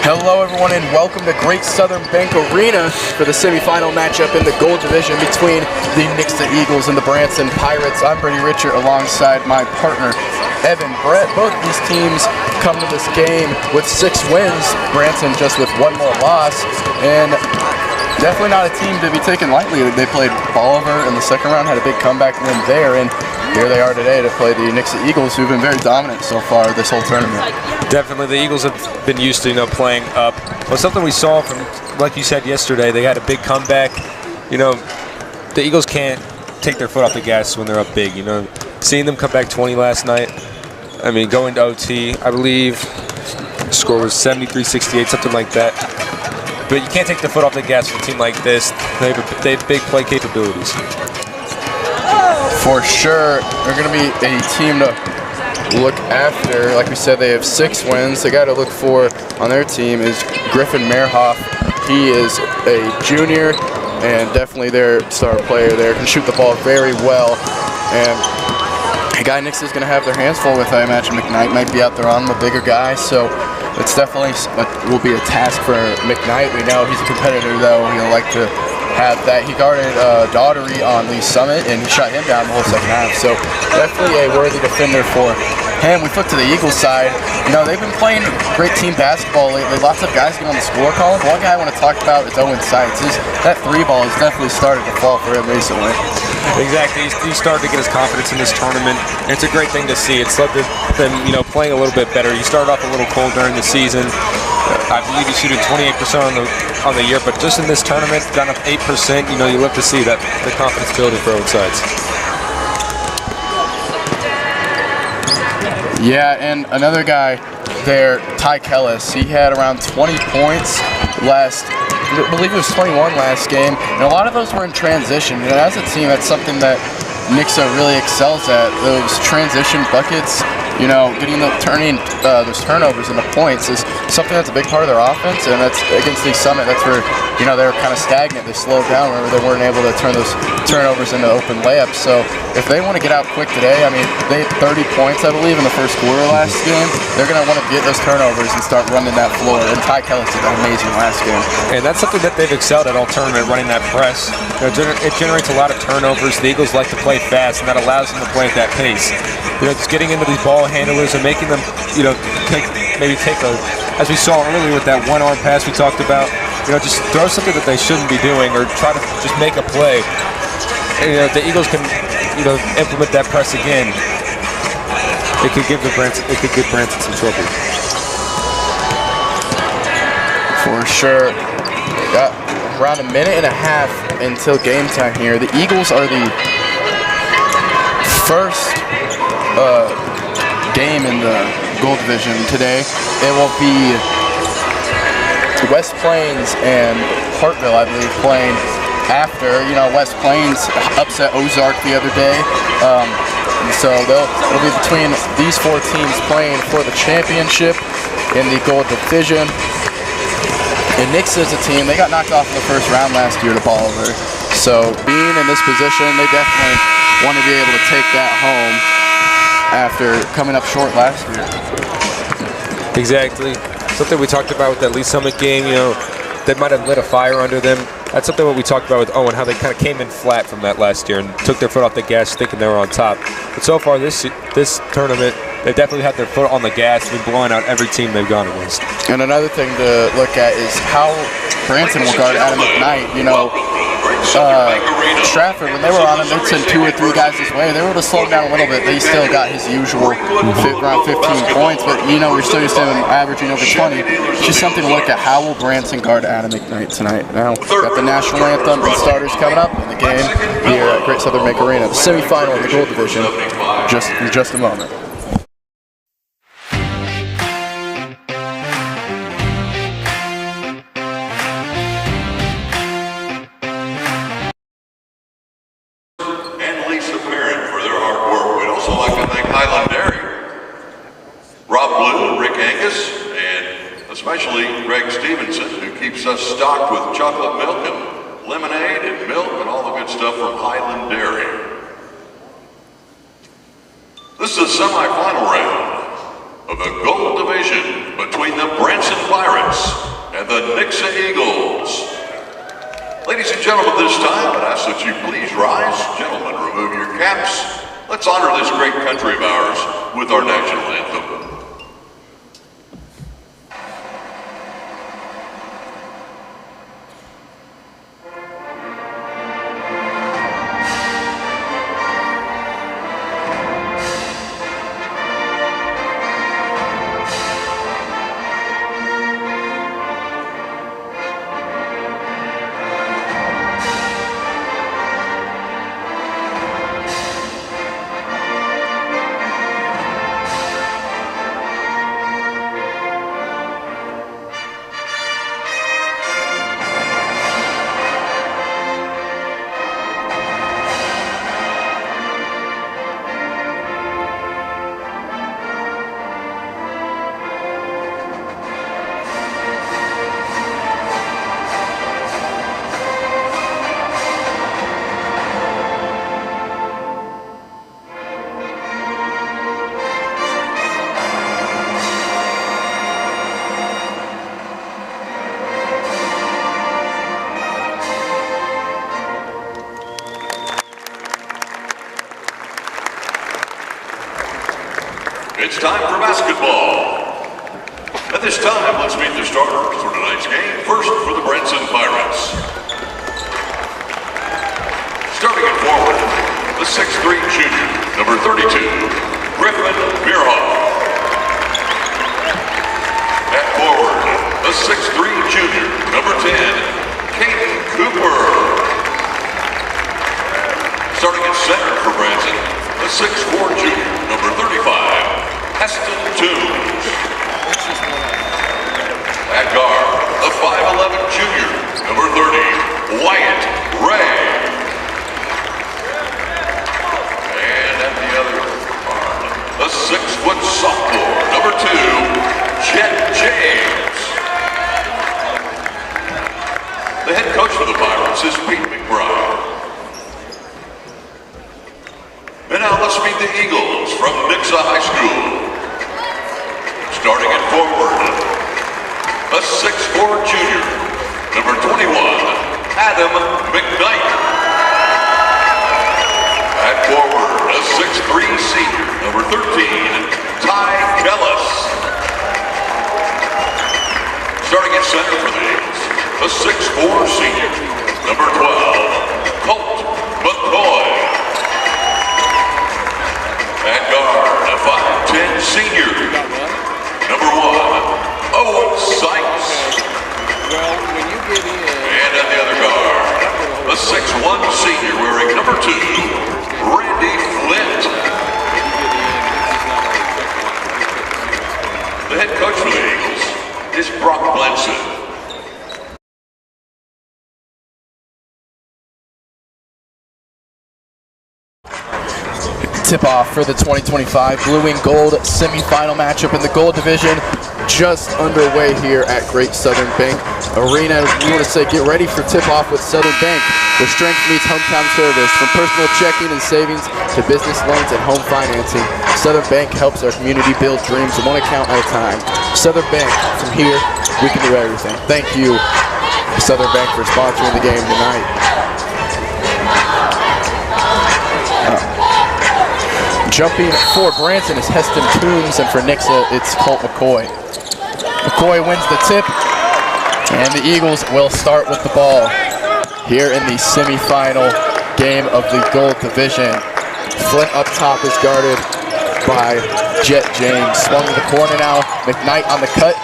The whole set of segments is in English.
Hello everyone and welcome to Great Southern Bank Arena for the semifinal matchup in the gold division between the Nixa Eagles and the Branson Pirates. I'm Brady Richard alongside my partner Evan Brett. Both of these teams come to this game with 6 wins, Branson just with 1 more loss, and definitely not a team to be taken lightly. They played Bolivar in the second round, had a big comeback win there, and here they are today to play the Nixa Eagles, who've been very dominant so far this whole tournament. Definitely, the Eagles have been used to, playing up. Well, something we saw from, like you said yesterday, they had a big comeback. The Eagles can't take their foot off the gas when they're up big. Seeing them come back 20 last night. I mean, going to OT, I believe the score was 73-68, something like that. But you can't take the foot off the gas with a team like this. They have big play capabilities. For sure, they're going to be a team to look after. Like we said, they have 6 wins. The guy to look for on their team is Griffin Merhoff. He is a junior and definitely their star player there. Can shoot the ball very well. And a guy Nixa is going to have their hands full with, I imagine. McKnight might be out there on him, a bigger guy. So it's definitely will be a task for McKnight. We know he's a competitor, though. He'll like to have that. He guarded Daughtery on Lee Summit, and he shot him down the whole second half. So definitely a worthy defender for him. We flip to the Eagles side. They've been playing great team basketball lately. Lots of guys get on the score column. One guy I want to talk about is Owen Seitz. That 3 ball has definitely started to fall for him recently. Exactly. He started to get his confidence in this tournament. And it's a great thing to see. It's led to them, playing a little bit better. He started off a little cold during the season. I believe he's shooting 28% on the year, but just in this tournament, gone up 8%. You love to see that the confidence building for both sides. Yeah, and another guy there, Ty Kellis. He had around 20 points I believe it was 21 last game, and a lot of those were in transition. And as a team, that's something that Nixa really excels at. Those transition buckets, turning those turnovers into points is something that's a big part of their offense. And that's against Lee Summit. That's where they were kind of stagnant. They slowed down. Remember, they weren't able to turn those turnovers into open layups. So if they want to get out quick today, I mean, they had 30 points, I believe, in the first quarter last game. They're going to want to get those turnovers and start running that floor. And Ty Kellis did that amazing last game. And that's something that they've excelled at all tournament, running that press. It generates a lot of turnovers. The Eagles like to play fast, and that allows them to play at that pace. Just getting into these ball handlers and making them, take a, as we saw earlier with that one-arm pass we talked about, just throw something that they shouldn't be doing or try to just make a play. And, the Eagles can, implement that press again. It could give Branson some trouble. For sure. Got around a minute and a half until game time here. The Eagles are the first game in the gold division today. It will be West Plains and Hartville, I believe, playing after. West Plains upset Ozark the other day. So it'll be between these 4 teams playing for the championship in the gold division. And Nixa is a team, they got knocked off in the first round last year to Bolivar. So being in this position, they definitely want to be able to take that home after coming up short last year. Exactly. Something we talked about with that Lee Summit game, that might have lit a fire under them. That's something what we talked about with Owen, how they kind of came in flat from that last year and took their foot off the gas thinking they were on top. But so far this tournament, they definitely had their foot on the gas, been blowing out every team they've gone against. And another thing to look at is how Branson will guard Adam McKnight. Stratford, when they were on him, they'd send 2 or 3 guys his way. They were able to slow him down a little bit. They still got his usual around 15 points, but we're still used to him averaging over 20. It's just something to look at. How will Branson guard Adam McKnight tonight? Now, got the national anthem and starters coming up in the game here at Great Southern Bank Arena. The semifinal in the gold division, in just a moment. Especially Greg Stevenson, who keeps us stocked with chocolate milk and lemonade and milk and all the good stuff from Highland Dairy. This is the semifinal round of the Gold Division. division between the Branson Pirates and the Nixa Eagles. Ladies and gentlemen, this time, I'd ask that you please rise. Gentlemen, remove your caps. Let's honor this great country of ours with our national anthem. It's time for basketball. At this time, let's meet the starters for tonight's game. First, for the Branson Pirates. Starting at forward, the 6'3" junior, number 32, Griffin Mearhoff. At forward, the 6'3" junior, number 10, Caden Cooper. Starting at center for Branson, the 6'4" junior, number 35, Heston Toombs. At guard, the 5'11" junior, number 30, Wyatt Ray. And at the other guard, the 6-foot sophomore, number 2, Chet James. The head coach for the Pirates is Pete McBride. And now let's meet the Eagles from Nixa High School. Starting at forward, a 6'4" junior, number 21, Adam McKnight. At forward, a 6'3" senior, number 13, Ty Kellis. Starting at center for the Eagles, a 6'4" senior, number 12, Colt McCoy. At guard, a 5'10" senior, number 1, Owen Sykes. And at the other guard, a 6'1" senior wearing number 2, Randy Flint. The head coach for the Eagles is Brock Branson. Tip-off for the 2025 Blue and Gold semi-final matchup in the Gold Division just underway here at Great Southern Bank Arena. We want to say get ready for tip-off with Southern Bank, where strength meets hometown service. From personal checking and savings to business loans and home financing, Southern Bank helps our community build dreams one account at a time. Southern Bank, from here, we can do everything. Thank you, Southern Bank, for sponsoring the game tonight. Jumping for Branson is Heston Toombs, and for Nixa, it's Colt McCoy. McCoy wins the tip, and the Eagles will start with the ball here in the semifinal game of the Gold Division. Flint up top is guarded by Jet James. Swung to the corner now. McKnight on the cut.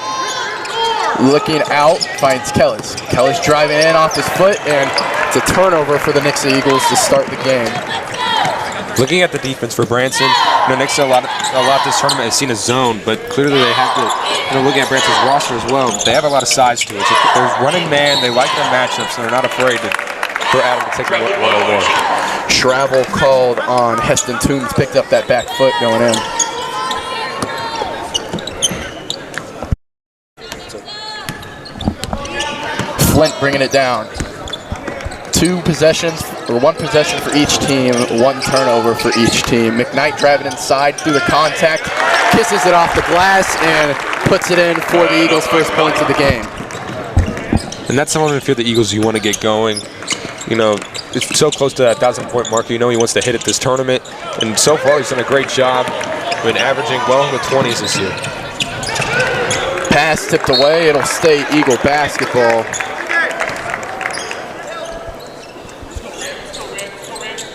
Looking out, finds Kellis. Kellis driving in off his foot, and it's a turnover for the Nixa Eagles to start the game. Looking at the defense for Branson, Nixa a lot this tournament has seen a zone, but clearly they have to, looking at Branson's roster as well, they have a lot of size to it. So there's running man, they like their matchups, and they're not afraid for Adam to take a one-on-one. Travel called on Heston Toombs, picked up that back foot going in. Flint bringing it down. 2 possessions or one possession for each team, one turnover for each team. McKnight driving inside through the contact, kisses it off the glass, and puts it in for the Eagles' first points of the game. And that's someone if you're the Eagles you want to get going. You know, it's so close to that 1,000-point marker. You know he wants to hit it this tournament. And so far he's done a great job. Been averaging well in the 20s this year. Pass tipped away. It'll stay Eagle basketball.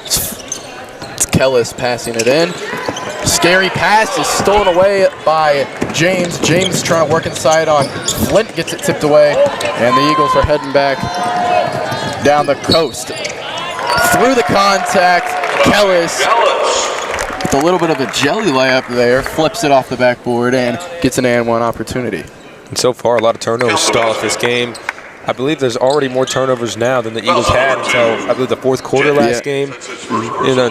It's Kellis passing it in. Scary pass is stolen away by James. James trying to work inside on Flint, gets it tipped away, and the Eagles are heading back down the coast. Through the contact, Kellis with a little bit of a jelly layup there, flips it off the backboard and gets an and one opportunity. And so far, a lot of turnovers stall off this game. I believe there's already more turnovers now than the Eagles had until, I believe, the fourth quarter last game. You know,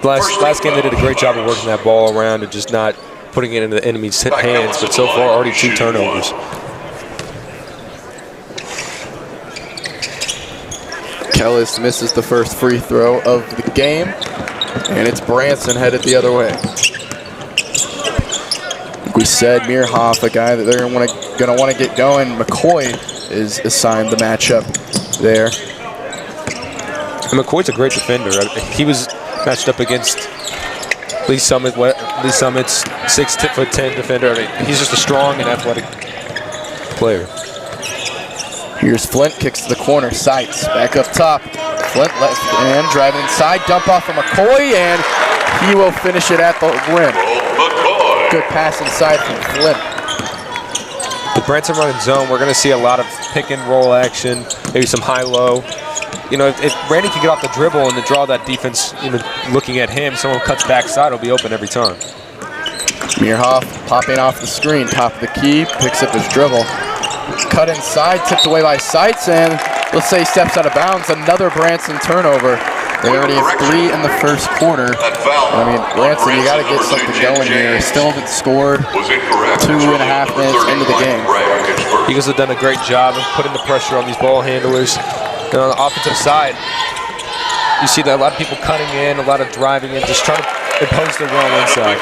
last game they did a great job of working that ball around and just not putting it into the enemy's hands, but so far already 2 turnovers. Kellis misses the first free throw of the game, and it's Branson headed the other way. Like we said, Meerhoff, a guy that they're going to want to get going. McCoy is assigned the matchup there. And McCoy's a great defender. He was matched up against Lee Summit's 6'10" defender. I mean, he's just a strong and athletic player. Here's Flint, kicks to the corner, sights, back up top. Flint left hand, driving inside, dump off from McCoy, and he will finish it at the rim. Good pass inside from Flint. With Branson running zone, we're going to see a lot of pick and roll action, maybe some high-low. You know, if Randy can get off the dribble and to draw that defense, you know, looking at him, someone cuts backside, will be open every time. Meerhoff popping off the screen, top of the key, picks up his dribble. Cut inside, tipped away by Seitz, and let's say he steps out of bounds. Another Branson turnover. They already have 3 in the first quarter. I mean, Branson, you got to get something going here. Still haven't scored 2.5 minutes into the game. Eagles have done a great job of putting the pressure on these ball handlers. And on the offensive side, you see that a lot of people cutting in, a lot of driving in, just trying to impose their will inside.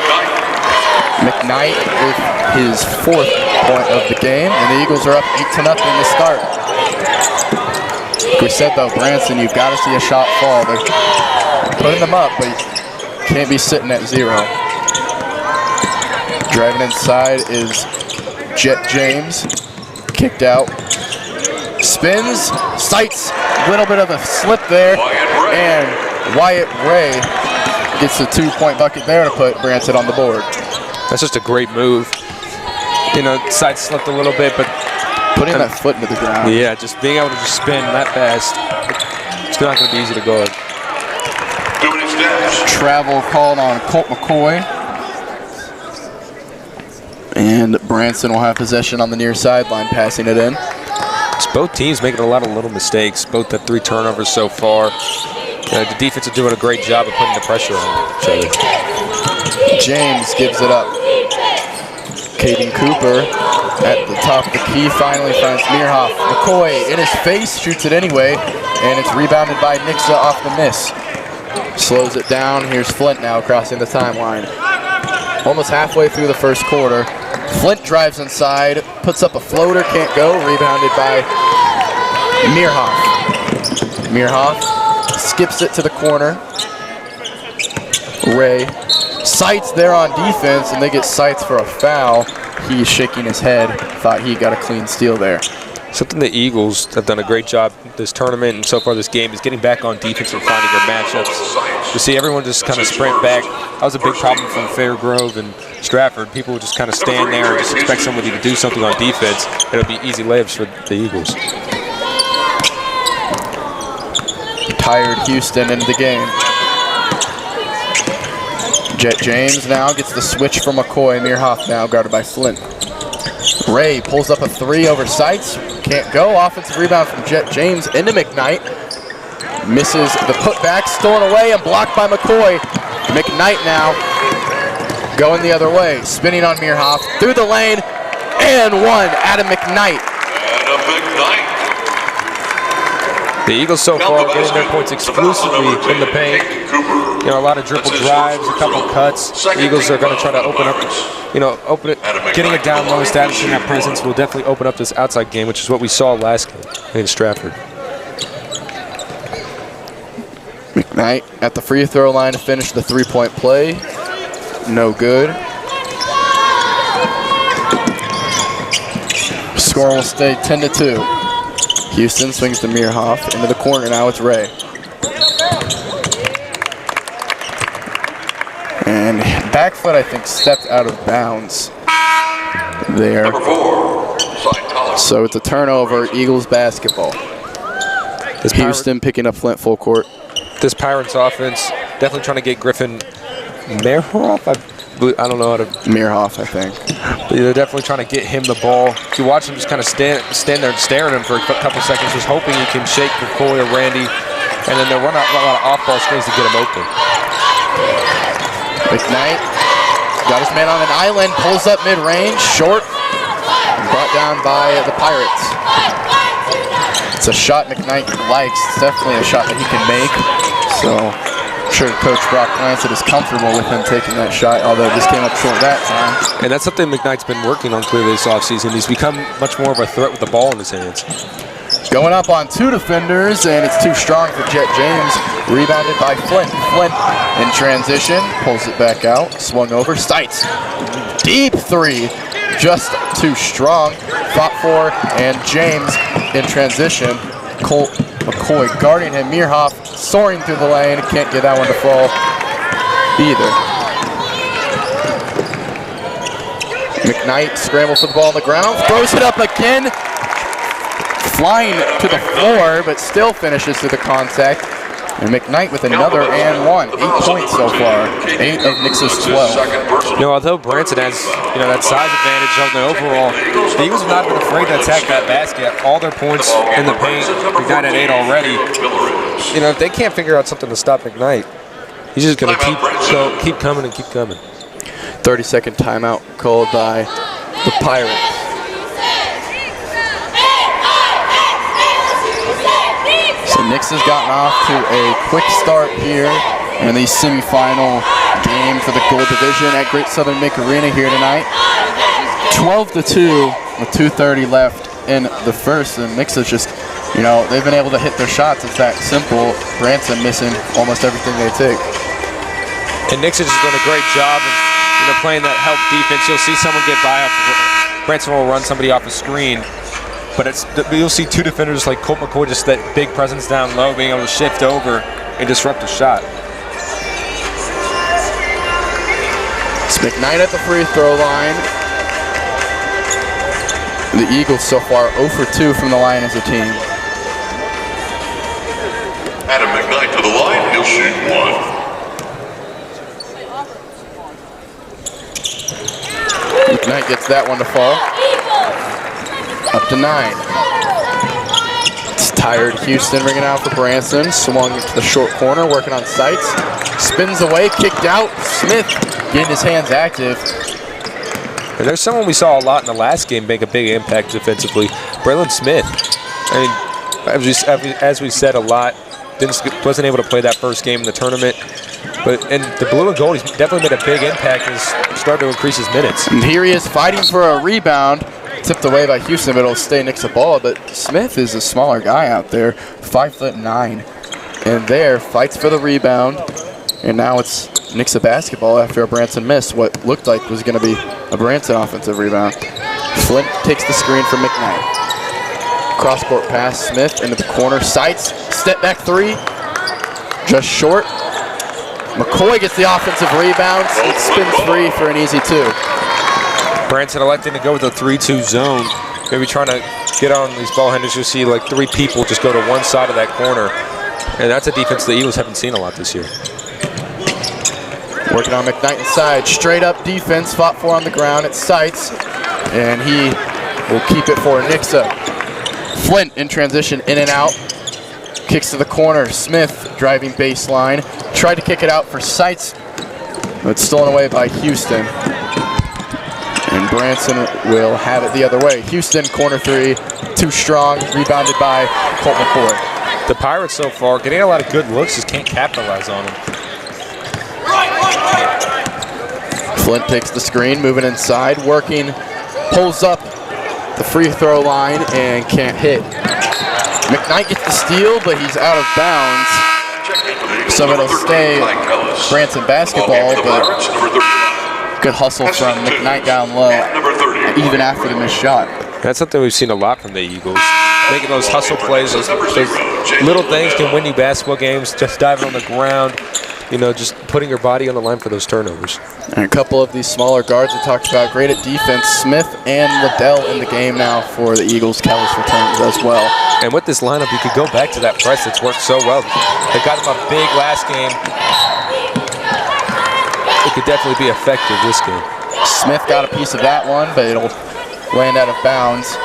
McKnight with his 4th point of the game, and the Eagles are up 8-0 to start. Like we said though, Branson, you've got to see a shot fall. They're putting them up, but you can't be sitting at 0. Driving inside is Jet James, kicked out. Spins, sights, a little bit of a slip there, and Wyatt Ray gets the 2-point bucket there to put Branson on the board. That's just a great move. You know, side slipped a little bit, but putting that foot into the ground. Yeah, just being able to just spin that fast, it's not going to be easy to guard. Travel called on Colt McCoy. And Branson will have possession on the near sideline, passing it in. It's both teams making a lot of little mistakes. Both have 3 turnovers so far. The defense is doing a great job of putting the pressure on each other. James gives it up. Caden Cooper at the top of the key finally finds Meerhoff. McCoy in his face, shoots it anyway, and it's rebounded by Nixa off the miss. Slows it down. Here's Flint now crossing the timeline. Almost halfway through the first quarter. Flint drives inside, puts up a floater, can't go, rebounded by Meerhoff. Meerhoff skips it to the corner. Ray. Sights there on defense, and they get Sights for a foul. He's shaking his head, thought he got a clean steal there. Something the Eagles have done a great job this tournament and so far this game is getting back on defense and finding their matchups. You see everyone just kind of sprint back. That was a big problem from Fairgrove and Stratford. People would just kind of stand there and just expect somebody to do something on defense. It'll be easy layups for the Eagles. Tired Houston into the game. Jet James now gets the switch from McCoy. Meerhoff now guarded by Flint. Ray pulls up a 3 over Sights. Can't go. Offensive rebound from Jet James into McKnight. Misses the putback, stolen away and blocked by McCoy. McKnight now going the other way. Spinning on Meerhoff through the lane and one. Adam McKnight. The The Eagles so far getting their points exclusively in the paint. You know, a lot of dribble drives, a couple cuts. The Eagles are going to try to open up, open it. Getting it down low, establishing that presence will definitely open up this outside game, which is what we saw last game in Stratford. McKnight at the free throw line to finish the three-point play. No good. Score will stay 10-2. Houston swings to Meerhoff into the corner. Now it's Ray. And back foot, I think, stepped out of bounds there. Number 4, so it's a turnover, Eagles basketball. Houston picking up Flint full court. This Pirates offense definitely trying to get Griffin Meerhoff. I don't know how to. Meerhoff, I think. But they're definitely trying to get him the ball. You watch him just kind of stand there and stare at him for a couple seconds, just hoping he can shake McCoy or Randy, and then they'll run out a lot of off-ball screens to get him open. McKnight got his man on an island, pulls up mid-range, short, brought down by the Pirates. It's a shot McKnight likes. It's definitely a shot that he can make. So I'm sure Coach Brock Branson is comfortable with him taking that shot, although this came up short that time. And that's something McKnight's been working on clearly this offseason. He's become much more of a threat with the ball in his hands. Going up on two defenders, and it's too strong for Jet James. Rebounded by Flint. Flint in transition, pulls it back out, swung over, Stites. Deep three, just too strong. Fought for, and James in transition. Colt McCoy guarding him. Meerhoff soaring through the lane. Can't get that one to fall either. McKnight scrambles for the ball on the ground. Throws it up again. Flying to the floor, but still finishes through the contact. And McKnight with another and one. 8 points so far. 8 of Nix's 12. Although Branson has, that size advantage on the overall, the Eagles have not been afraid to attack that basket. All their points in the paint. McKnight at 8 already. If they can't figure out something to stop McKnight, he's just going to keep coming and keep coming. 30-second timeout called by the Pirates. So Nix has gotten off to a quick start here in the semifinal game for the Gold Division at Great Southern Mink Arena here tonight. 12-2 with 2:30 left in the first, and Nix is just, they've been able to hit their shots. It's that simple. Branson missing almost everything they take. And Nix has done a great job of playing that help defense. You'll see someone get by off. Branson will run somebody off a screen. But you'll see two defenders like Colt McCoy, just that big presence down low, being able to shift over and disrupt the shot. It's McKnight at the free throw line. The Eagles so far 0 for 2 from the line as a team. Adam McKnight to the line, he'll shoot 1. McKnight gets that one to fall. Up to 9. It's tired Houston ringing out for Branson. Swung to the short corner, working on sights. Spins away, kicked out. Smith getting his hands active. And there's someone we saw a lot in the last game make a big impact defensively. Braylon Smith. As we said a lot, wasn't able to play that first game in the tournament. But in the blue and gold, he's definitely made a big impact and started to increase his minutes. And here he is fighting for a rebound. Tipped away by Houston, but it'll stay Nixa ball. But Smith is a smaller guy out there, 5'9", and there fights for the rebound. And now it's Nixa basketball after a Branson miss. What looked like was going to be a Branson offensive rebound. Flint takes the screen from McKnight. Cross court pass, Smith into the corner. Sights, step back three, just short. McCoy gets the offensive rebound. It spins free for an easy 2. Branson electing to go with a 3-2 zone. Maybe trying to get on these ball handlers. You'll see like 3 people just go to one side of that corner. And that's a defense the Eagles haven't seen a lot this year. Working on McKnight inside. Straight up defense, fought for on the ground. It's Sights. And he will keep it for Nixa. Flint in transition, in and out. Kicks to the corner. Smith driving baseline. Tried to kick it out for Sights, but stolen away by Houston. And Branson will have it the other way. Houston, corner 3, too strong, rebounded by Colt McCoy. The Pirates so far getting a lot of good looks, just can't capitalize on them. Flint takes the screen, moving inside, working, pulls up the free throw line and can't hit. McKnight gets the steal, but he's out of bounds. So it'll stay Branson basketball, but good hustle from McKnight down low, even after the missed shot. That's something we've seen a lot from the Eagles. Making those hustle plays, those little things can win you basketball games. Just diving on the ground, you know, just putting your body on the line for those turnovers. And a couple of these smaller guards we talked about, great at defense. Smith and Liddell in the game now for the Eagles. Kellis returns as well. And with this lineup, you could go back to that press that's worked so well. They got him up big last game. It could definitely be effective this game. Smith got a piece of that one, but it'll land out of bounds.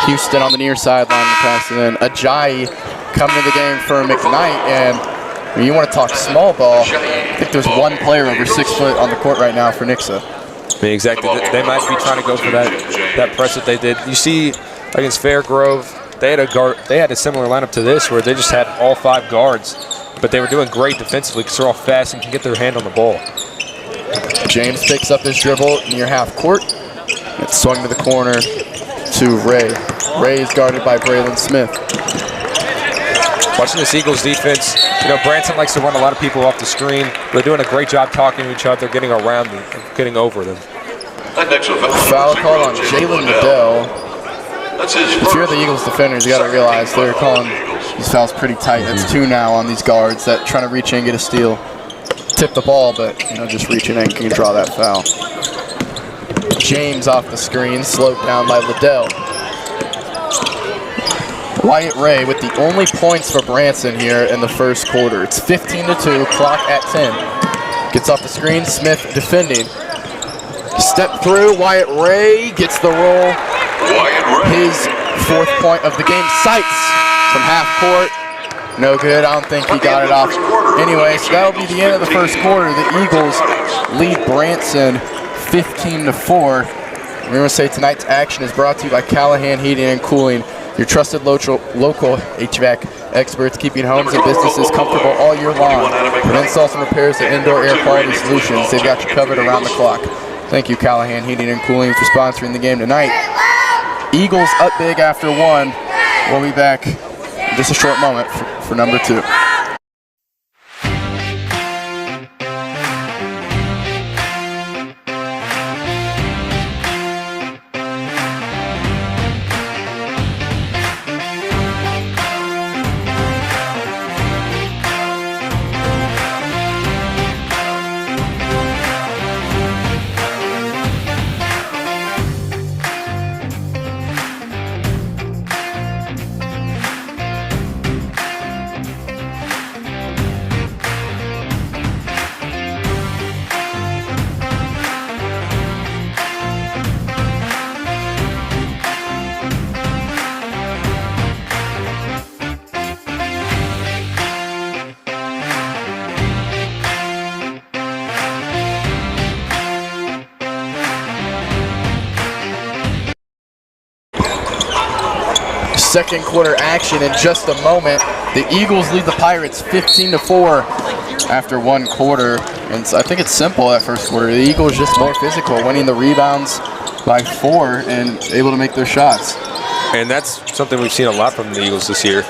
Houston on the near sideline to pass it in. Ajayi coming to the game for McKnight, and when you want to talk small ball, I think there's one player over 6 foot on the court right now for Nixa. I mean, exactly. They might be trying to go for that press that they did. You see against Fairgrove, they had a similar lineup to this where they just had all 5 guards, but they were doing great defensively because they're all fast and can get their hand on the ball. James picks up his dribble near half court. It's swung to the corner to Ray. Ray is guarded by Braylon Smith. Watching this Eagles defense, you know, Branson likes to run a lot of people off the screen. They're doing a great job talking to each other, getting around them, getting over them. Foul call on Jalen Liddell. If you're the Eagles defenders, you got to realize they're calling these fouls pretty tight. That's 2 now on these guards that trying to reach in and get a steal. Tip the ball, but you know, just reaching in can draw that foul. James off the screen, slowed down by Liddell. Wyatt Ray with the only points for Branson here in the first quarter. It's 15-2, clock at 10. Gets off the screen, Smith defending. Step through, Wyatt Ray gets the roll. His 4th point of the game, sights from half court. No good, I don't think he got it off. Anyway, so that'll be the end of the first quarter. The Eagles lead Branson 15-4. We're going to say tonight's action is brought to you by Callahan Heating and Cooling, your trusted local HVAC experts, keeping homes and businesses comfortable all year long. From installs and repairs to indoor air quality solutions, they've got you covered around the clock. Thank you, Callahan Heating and Cooling, for sponsoring the game tonight. Eagles up big after 1. We'll be back in just a short moment for number 2. Second quarter action in just a moment. The Eagles lead the Pirates 15-4 after 1 quarter. And I think it's simple that first quarter. The Eagles just more physical, winning the rebounds by 4 and able to make their shots. And that's something we've seen a lot from the Eagles this year.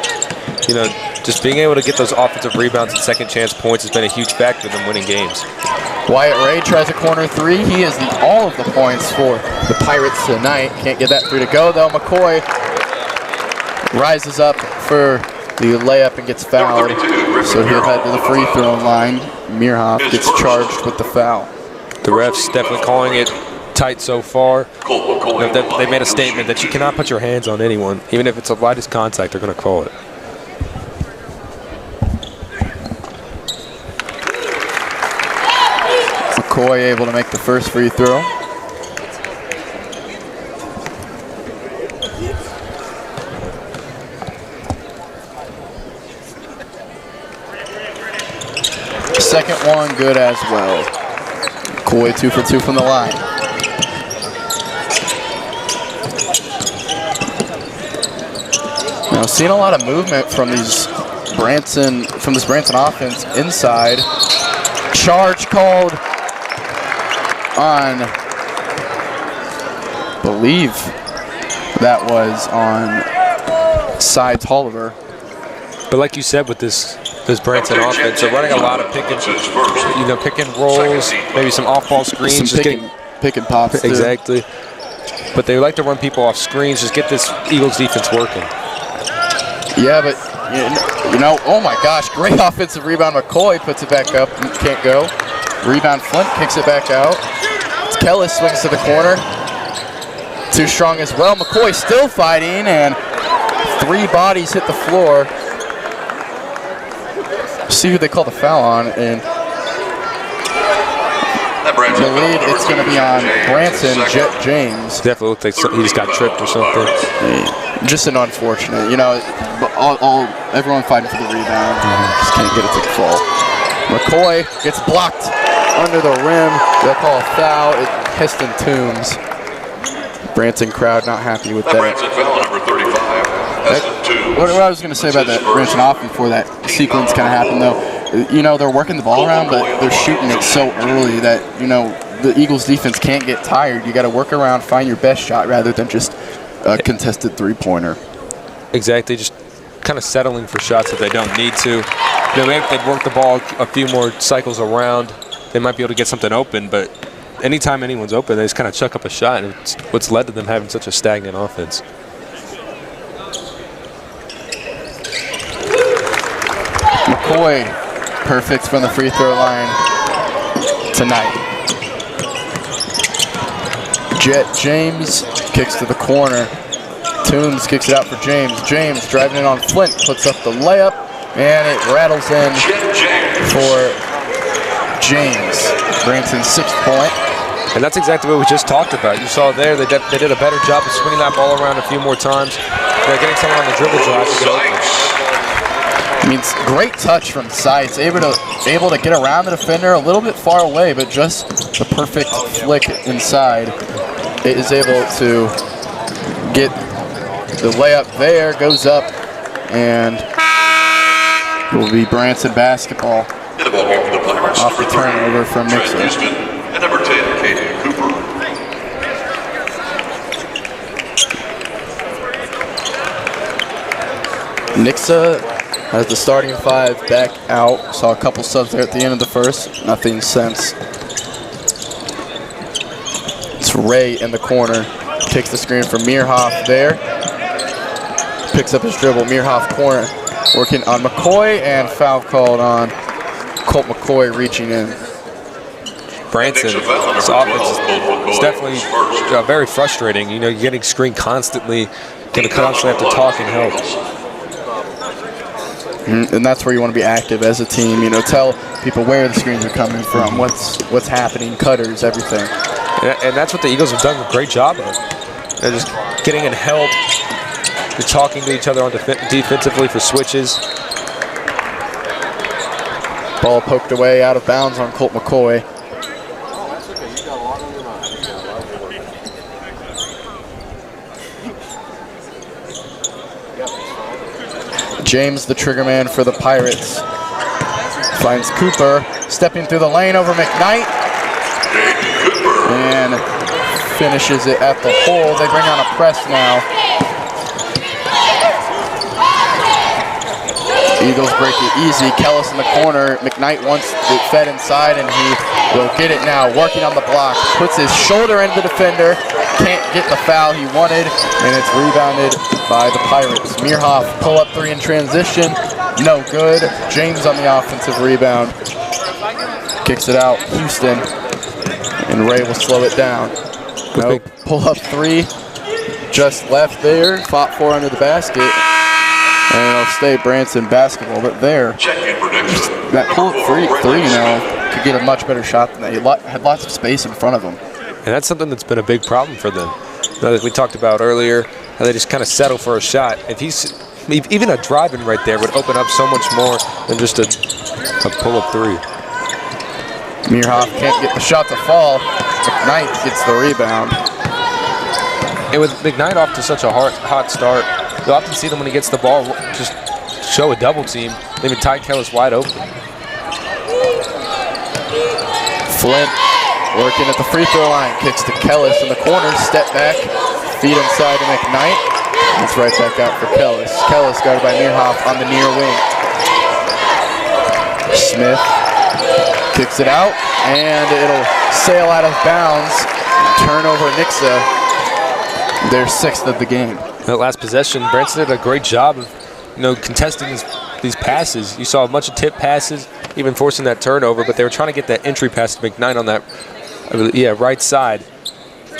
You know, just being able to get those offensive rebounds and second chance points has been a huge factor in them winning games. Wyatt Ray tries a corner 3. He has all of the points for the Pirates tonight. Can't get that 3 to go though. McCoy rises up for the layup and gets fouled, so he'll head to the free throw line. Meerhoff gets charged with the foul. The refs definitely calling it tight so far. You know, they made a statement that you cannot put your hands on anyone, even if it's the lightest contact, they're going to call it. McCoy able to make the first free throw. Second one good as well. McCoy 2 for 2 from the line. Now seeing a lot of movement from these Branson, from this Branson offense inside. Charge called on, I believe that was on Sides Holliver. But like you said, with this Branson offense, they're running a lot of pick and rolls, maybe some off-ball screens, some pick and pops. Exactly. But they like to run people off screens, just get this Eagles defense working. Yeah, but you know, oh my gosh, great offensive rebound. McCoy puts it back up, can't go. Rebound, Flint kicks it back out. Kellis swings to the corner. Too strong as well. McCoy still fighting, and 3 bodies hit the floor. See who they call the foul on, and I believe it's going to be on Branson, Jet James. Definitely looked like he just got tripped or something. Just an unfortunate, you know, everyone fighting for the rebound. Just can't get it to the fall. McCoy gets blocked under the rim. They'll call a foul. It Heston Toombs. Branson crowd not happy with that. Branson foul number 35. What I was going to say about that Branson offense before that sequence kind of happened, though, you know, they're working the ball around, but they're shooting it so early that, you know, the Eagles defense can't get tired. You got to work around, find your best shot rather than just a contested 3-pointer. Exactly, just kind of settling for shots that they don't need to. You know, maybe if they'd work the ball a few more cycles around, they might be able to get something open, but anytime anyone's open, they just kind of chuck up a shot, and it's what's led to them having such a stagnant offense. McCoy, perfect from the free throw line tonight. Jet James kicks to the corner. Toombs kicks it out for James. James driving in on Flint, puts up the layup, and it rattles in for James. Branson's 6th point. And that's exactly what we just talked about. You saw there, they did a better job of swinging that ball around a few more times. They're getting someone on the dribble drive to get open. I mean, great touch from Sides, able to get around the defender a little bit far away, but just the perfect flick inside. It is able to get the layup there, goes up, and it will be Branson basketball off the turnover from Nixa. And number 10, Caden Cooper. Nixa has the starting 5 back out. Saw a couple subs there at the end of the first. Nothing since. It's Ray in the corner. Takes the screen from Meerhoff there. Picks up his dribble. Meerhoff corner. Working on McCoy, and foul called on Colt McCoy reaching in. Branson, this offense is definitely very frustrating. You know, you're getting screened constantly. Going to constantly have to talk and help. And that's where you want to be active as a team. You know, tell people where the screens are coming from, what's happening, cutters, everything. And that's what the Eagles have done a great job of. They're just getting in help. They're talking to each other on defensively for switches. Ball poked away out of bounds on Colt McCoy. James, the trigger man for the Pirates, finds Cooper, stepping through the lane over McKnight, and finishes it at the hole. They bring on a press now. Eagles break it easy. Kellis in the corner. McKnight wants it fed inside, and he will get it now. Working on the block. Puts his shoulder into the defender. Can't get the foul he wanted, and it's rebounded by the Pirates. Meerhoff, pull-up 3 in transition. No good. James on the offensive rebound. Kicks it out. Houston. And Ray will slow it down. No, pull-up 3. Just left there. Fought 4 under the basket. And it'll stay Branson basketball. But there, that pull-up 3, you know, could get a much better shot than that. He had lots of space in front of him. And that's something that's been a big problem for them. Like we talked about earlier, how they just kind of settle for a shot. If even a drive-in right there would open up so much more than just a pull-up 3. Meerhoff can't get the shot to fall. McKnight gets the rebound. And with McKnight off to such a hot start, you often see them when he gets the ball just show a double team. They even tied Kellis wide open. Flint working at the free throw line, kicks to Kellis in the corner, step back, feed inside to McKnight. It's right back out for Kellis. Kellis guarded by Meerhoff on the near wing. Smith kicks it out, and it'll sail out of bounds. Turnover Nixa, their 6th of the game. That last possession, Branson did a great job of, contesting these passes. You saw a bunch of tip passes, even forcing that turnover, but they were trying to get that entry pass to McKnight on that, right side.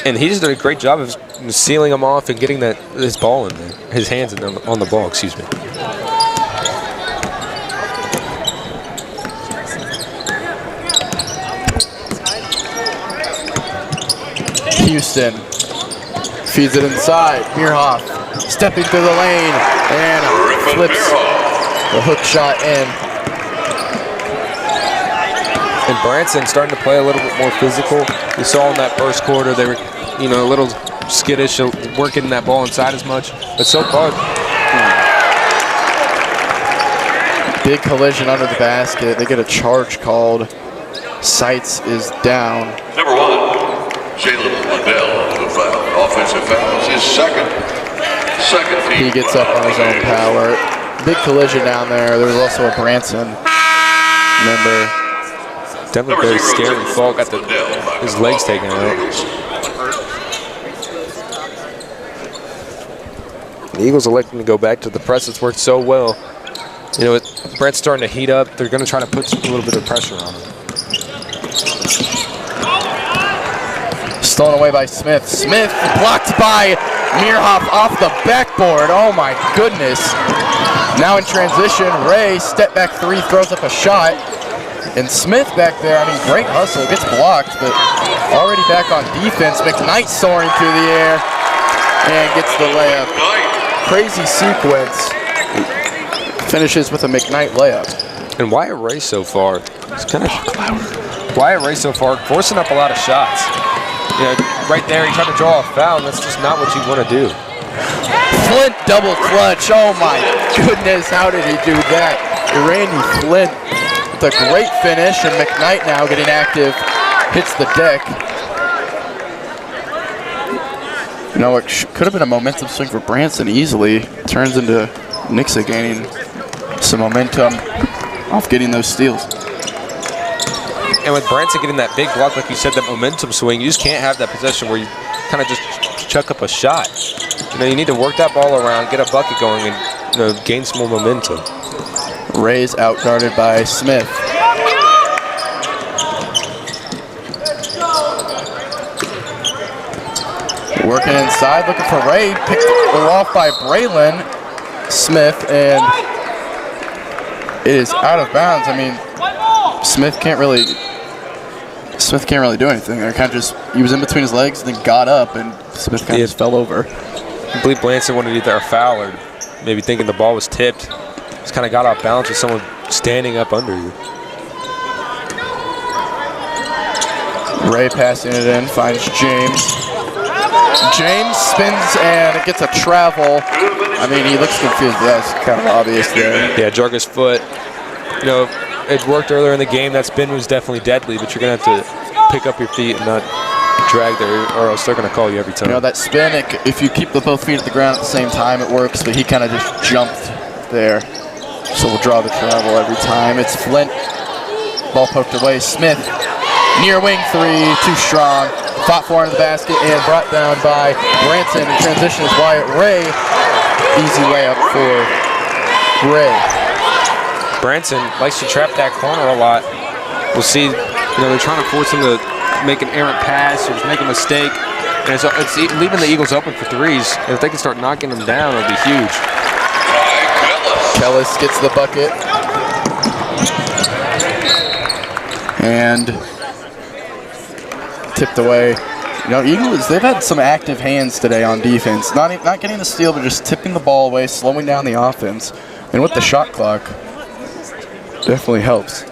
And he just did a great job of sealing him off and getting his ball in there, his hands on the ball, excuse me. Houston feeds it inside. Meerhoff stepping through the lane and flips the hook shot in. And Branson starting to play a little bit more physical. You saw in that first quarter they were, a little skittish, weren't getting that ball inside as much. But so far, big collision under the basket. They get a charge called. Sights is down. Number 1, Jalen Liddell, the foul. Offensive foul is his second team. He gets up on his own power. Big collision down there. There was also a Branson member. Definitely very scary fall. Got his legs taken out. The Eagles electing to go back to the press. It's worked so well. Brent's starting to heat up. They're going to try to put a little bit of pressure on him. Stolen away by Smith. Smith blocked by Meerhoff off the backboard. Oh my goodness. Now in transition, Ray, step back 3, throws up a shot. And Smith back there, great hustle, gets blocked, but already back on defense. McKnight soaring through the air and gets the layup. Crazy sequence. Finishes with a McKnight layup. And Wyatt Ray so far, Wyatt Ray so far forcing up a lot of shots. Right there, he tried to draw a foul, and that's just not what you want to do. Flint double clutch. Oh my goodness, how did he do that? Randy Flint with a great finish, and McKnight now getting active, hits the deck. It could have been a momentum swing for Branson easily. Turns into Nixa gaining some momentum off getting those steals. And with Branson getting that big block, like you said, that momentum swing, you just can't have that possession where you kind of just chuck up a shot. You need to work that ball around, get a bucket going, and gain some more momentum. Ray's outguarded by Smith. Working inside, looking for Ray. Picked off by Braylon Smith, and it is out of bounds. Smith can't really do anything. He was in between his legs and then got up, and Smith kind of just fell over. I believe Branson wanted either a foul or maybe thinking the ball was tipped. Just kind of got off balance with someone standing up under you. Ray passing it in, finds James. James spins and it gets a travel. He looks confused, but that's kind of obvious there. Yeah, drug his foot. It worked earlier in the game. That spin was definitely deadly, but you're going to have to pick up your feet and not drag there, or else they're going to call you every time. That spin, if you keep both feet at the ground at the same time, it works, but he kind of just jumped there. So we'll draw the travel every time. It's Flint. Ball poked away. Smith, near wing 3, too strong. Fought for into the basket and brought down by Branson. In transition is Wyatt Ray. Easy layup for Ray. Branson likes to trap that corner a lot. We'll see, they're trying to force him to make an errant pass or just make a mistake. And it's leaving the Eagles open for threes. And if they can start knocking them down, it'll be huge. Kellis gets the bucket. And tipped away. Eagles, they've had some active hands today on defense. Not getting the steal, but just tipping the ball away, slowing down the offense. And with the shot clock, definitely helps.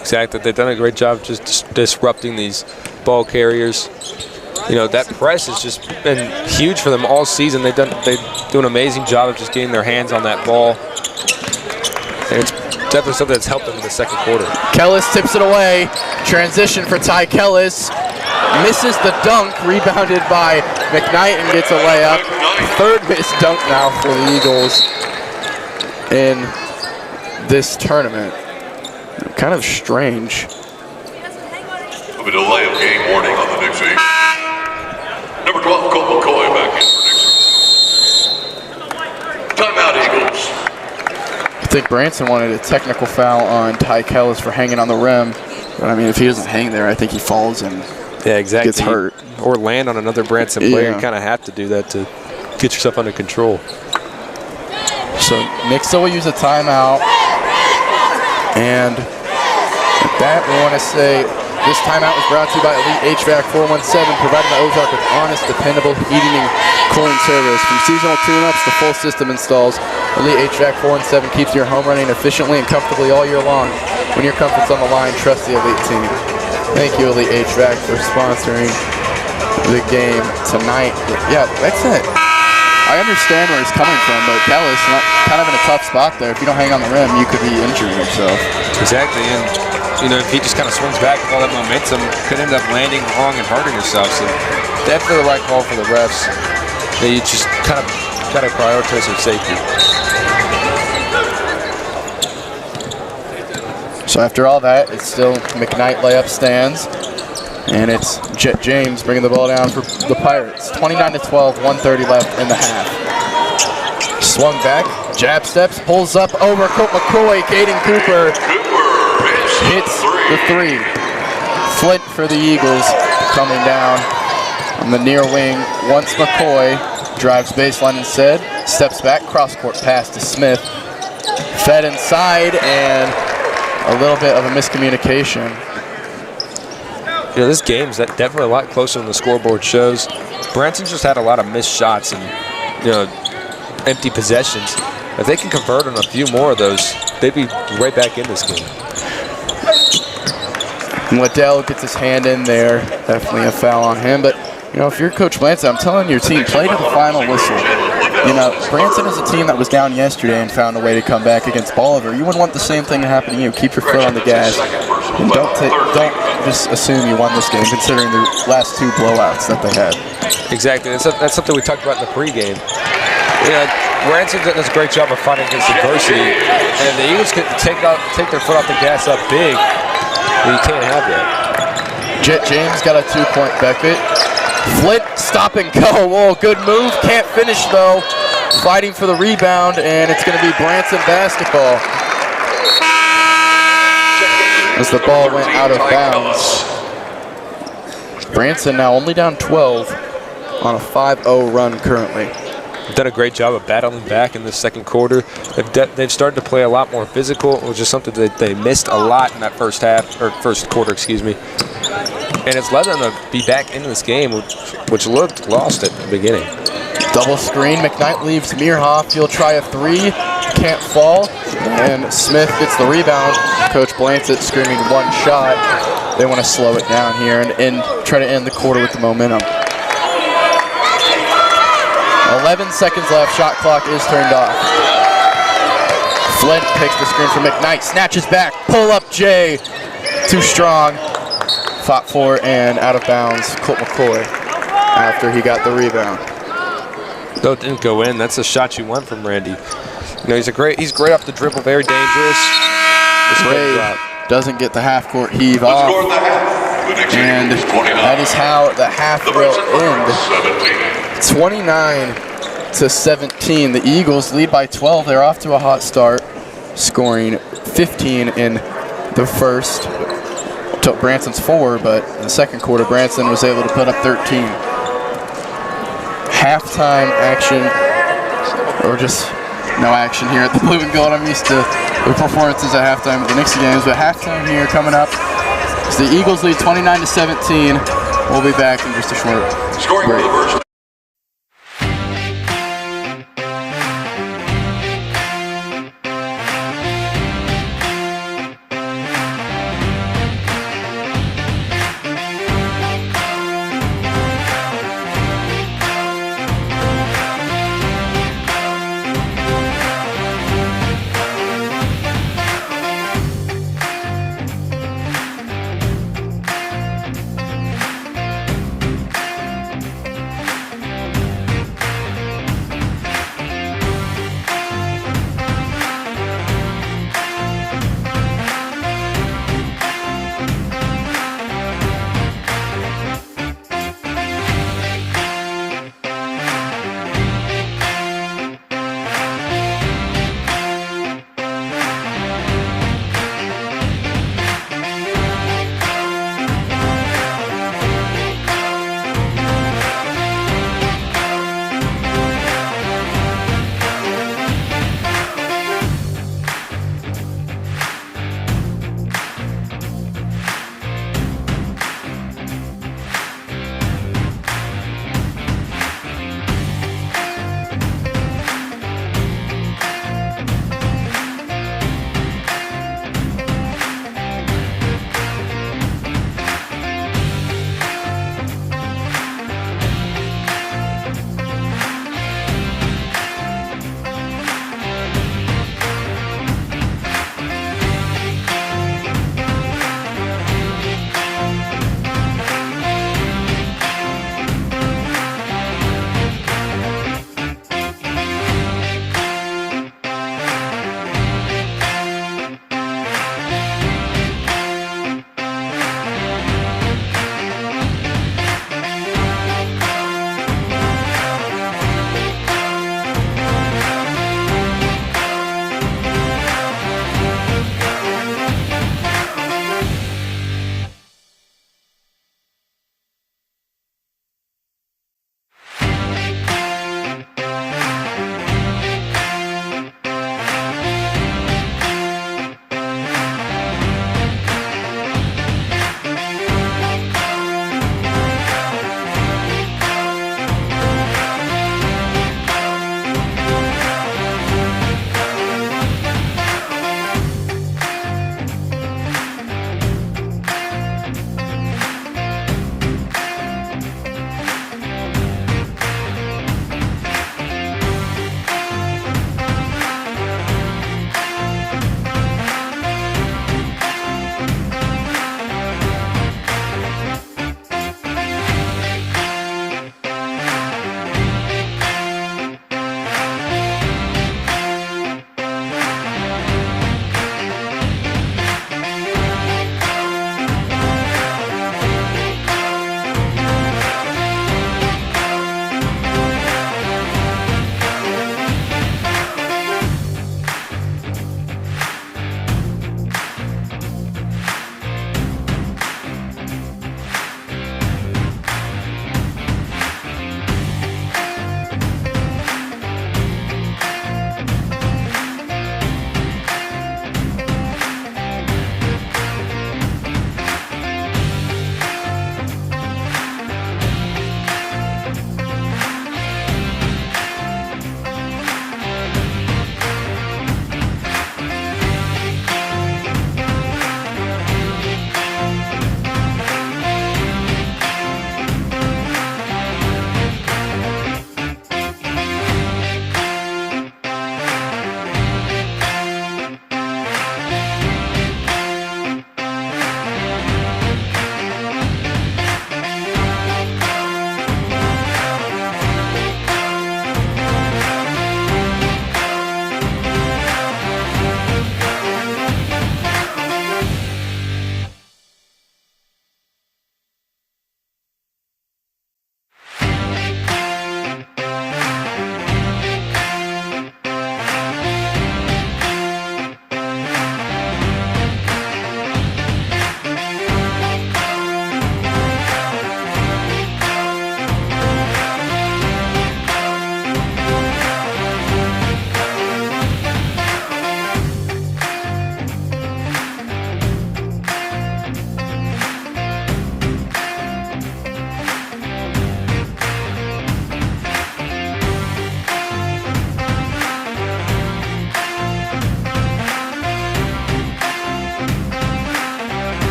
Exactly. They've done a great job just disrupting these ball carriers. That press has just been huge for them all season. They do an amazing job of just getting their hands on that ball. And it's definitely something that's helped them in the second quarter. Kellis tips it away. Transition for Ty Kellis. Misses the dunk, rebounded by McKnight and gets a layup. Third missed dunk now for the Eagles in this tournament. Kind of strange. A delay of game warning on the Nixa Eagles. Number 12, Colt McCoy back in for Nixa. Timeout, Eagles. I think Branson wanted a technical foul on Ty Kellis for hanging on the rim. But I mean, if he doesn't hang there, I think he falls and gets hurt. Or land on another Branson player. You kind of have to do that to get yourself under control. So Nixa will use a timeout. And with that, we want to say this timeout was brought to you by Elite HVAC 417, providing the Ozark with honest, dependable heating and cooling service. From seasonal tune-ups to full system installs, Elite HVAC 417 keeps your home running efficiently and comfortably all year long. When your comfort's on the line, trust the Elite team. Thank you, Elite HVAC, for sponsoring the game tonight. Yeah, that's it. I understand where he's coming from, but Kellis kind of in a tough spot there. If you don't hang on the rim, you could be injuring yourself. Exactly, and you know, if he just kind of swings back with all that momentum, could end up landing wrong and hurting yourself. So definitely the right call for the refs. They just kind of got to prioritize their safety. So after all that, it's still McKnight layup stands. And it's Jet James bringing the ball down for the Pirates. 29-12, 1:30 left in the half. Swung back, jab steps, pulls up over Colt McCoy. Caden Cooper hits the three. Flint for the Eagles coming down on the near wing. Once McCoy drives baseline instead, steps back, cross-court pass to Smith. Fed inside, and a little bit of a miscommunication. You know, this game's definitely a lot closer than the scoreboard shows. Branson just had a lot of missed shots and, you know, empty possessions. If they can convert on a few more of those, they'd be right back in this game. Waddell gets his hand in there. Definitely a foul on him. But, you know, if you're Coach Branson, I'm telling your team, play to the final whistle. You know, Branson is a team that was down yesterday and found a way to come back against Bolivar. You wouldn't want the same thing to happen to you. Keep your foot on the gas. And don't just assume you won this game, considering the last two blowouts that they had. Exactly. That's something we talked about in the pregame. You know, Branson does a great job of fighting against adversity, and the Eagles can take their foot off the gas up big. But you can't have that. Jet James got a 2-point bucket. Flint, stop and go. Whoa, good move. Can't finish, though. Fighting for the rebound, and it's going to be Branson basketball. As the ball went out of bounds. Branson now only down 12 on a 5-0 run currently. They've done a great job of battling back in the second quarter. They've started to play a lot more physical, which is something that they missed a lot in that first quarter, excuse me. And it's led them to be back into this game, which looked lost at the beginning. Double screen, McKnight leaves Meerhoff. He'll try a three, can't fall, and Smith gets the rebound. Coach Blansett screaming one shot. They want to slow it down here and try to end the quarter with the momentum. 11 seconds left, shot clock is turned off. Flint picks the screen for McKnight, snatches back, pull up Jay, too strong. Fought for and out of bounds, Colt McCoy after he got the rebound. Though it didn't go in, that's a shot you want from Randy. You know, he's great off the dribble, very dangerous. Ray doesn't get the half-court heave off. And that is how the half will end. 29-17. The Eagles lead by 12. They're off to a hot start, scoring 15 in the first. Took Branson's 4, but in the second quarter, Branson was able to put up 13. Halftime action, or just no action here at the Blue and Gold. I'm used to the performances at halftime at the Nixa games, but halftime here coming up. So the Eagles lead 29-17. We'll be back in just a short break.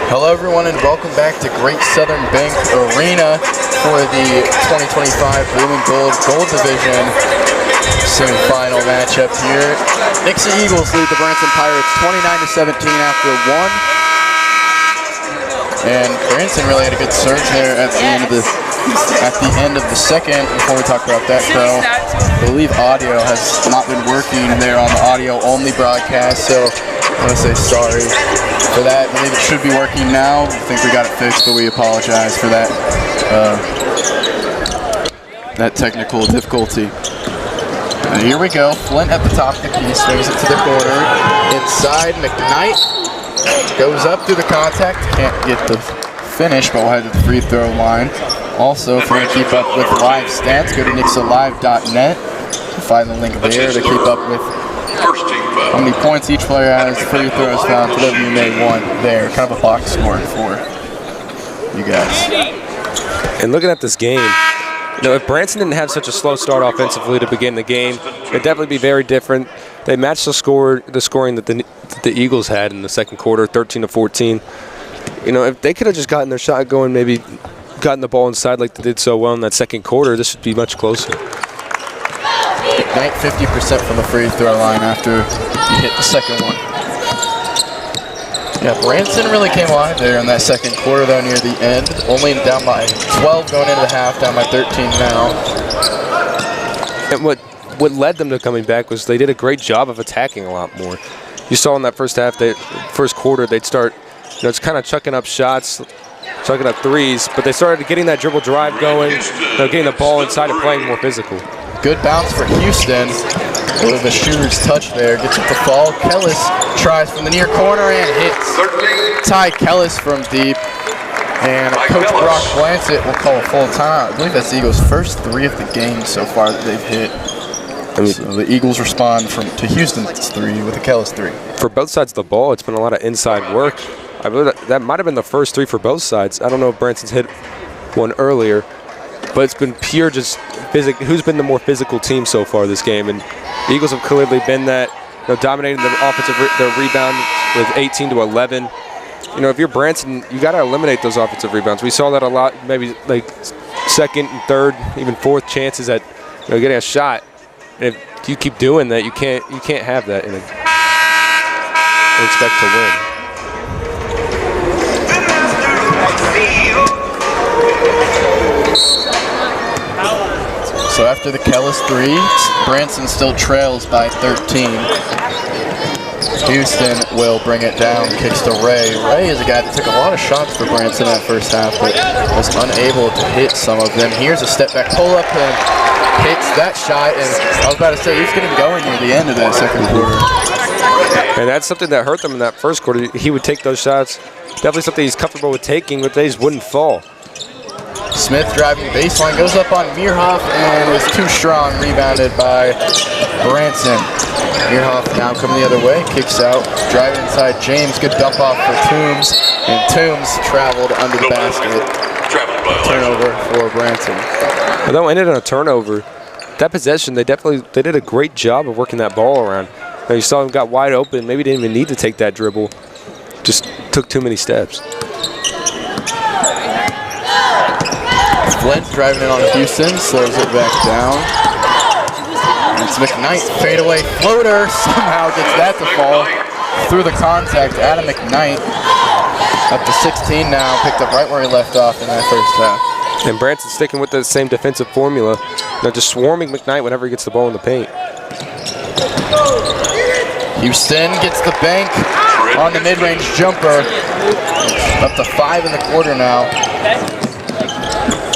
Hello everyone and welcome back to Great Southern Bank Arena for the 2025 Blue and Gold Division semi-final matchup here. Nixa Eagles lead the Branson Pirates 29-17 after one. And Branson really had a good surge there at the end of the second. Before we talk about that though, I believe audio has not been working there on the audio only broadcast, so I want to say sorry for that. I believe it should be working now. I think we got it fixed, but we apologize for that that technical difficulty. Here we go. Flint at the top of the key, swings it to the corner. Inside, McKnight goes up through the contact. Can't get the finish, but we'll head to the free throw line. Also, if you want to keep up with live stats, go to nixalive.net. Find the link there to keep up with how many points each player has, free throws found, whatever you may want there. Kind of a box score for you guys. And looking at this game, if Branson didn't have such a slow start offensively to begin the game, it'd definitely be very different. They matched the scoring that the Eagles had in the second quarter, 13-14. If they could have just gotten their shot going, maybe gotten the ball inside like they did so well in that second quarter, this would be much closer. McKnight 50% from the free throw line after he hit the second one. Yeah, Branson really came alive there in that second quarter though near the end. Only down by 12 going into the half, down by 13 now. And what led them to coming back was they did a great job of attacking a lot more. You saw in that first half, first quarter, they'd start, it's kind of chucking up shots, chucking up threes, but they started getting that dribble drive going, getting the ball inside and playing more physical. Good bounce for Houston. A little bit of a shooter's touch there. Gets it to fall. Kellis tries from the near corner and hits. Ty Kellis from deep. And Coach Brock Blancett will call a full timeout. I believe that's the Eagles' first 3 of the game so far that they've hit. So the Eagles respond to Houston's 3 with a Kellis 3. For both sides of the ball, it's been a lot of inside work. I believe that might have been the first 3 for both sides. I don't know if Branson's hit one earlier, but it's been pure just who's been the more physical team so far this game, and the Eagles have clearly been that, dominating the offensive the rebound with 18-11. If you're Branson, you got to eliminate those offensive rebounds. We saw that a lot, maybe like second and third, even fourth chances at getting a shot. And if you keep doing that, you can't have that and expect to win. So after the Kellis 3, Branson still trails by 13. Houston will bring it down, kicks to Ray. Ray is a guy that took a lot of shots for Branson in that first half, but was unable to hit some of them. Here's a step back pull-up and hits that shot, and I was about to say he's getting going near the end of that second quarter. And that's something that hurt them in that first quarter. He would take those shots, definitely something he's comfortable with taking, but they just wouldn't fall. Smith driving baseline, goes up on Meerhoff and is too strong, rebounded by Branson. Meerhoff now coming the other way, kicks out, driving inside James, good dump off for Toombs, and Toombs traveled under the basket. Turnover for Branson. Although it ended on a turnover, that possession, they did a great job of working that ball around. You saw him got wide open, maybe didn't even need to take that dribble, just took too many steps. Flint driving in on Houston, slows it back down. It's McKnight, fadeaway floater, somehow gets that to fall through the contact. Adam McKnight up to 16 now, picked up right where he left off in that first half. And Branson sticking with the same defensive formula, just swarming McKnight whenever he gets the ball in the paint. Houston gets the bank on the mid-range jumper. Up to 5 in the quarter now.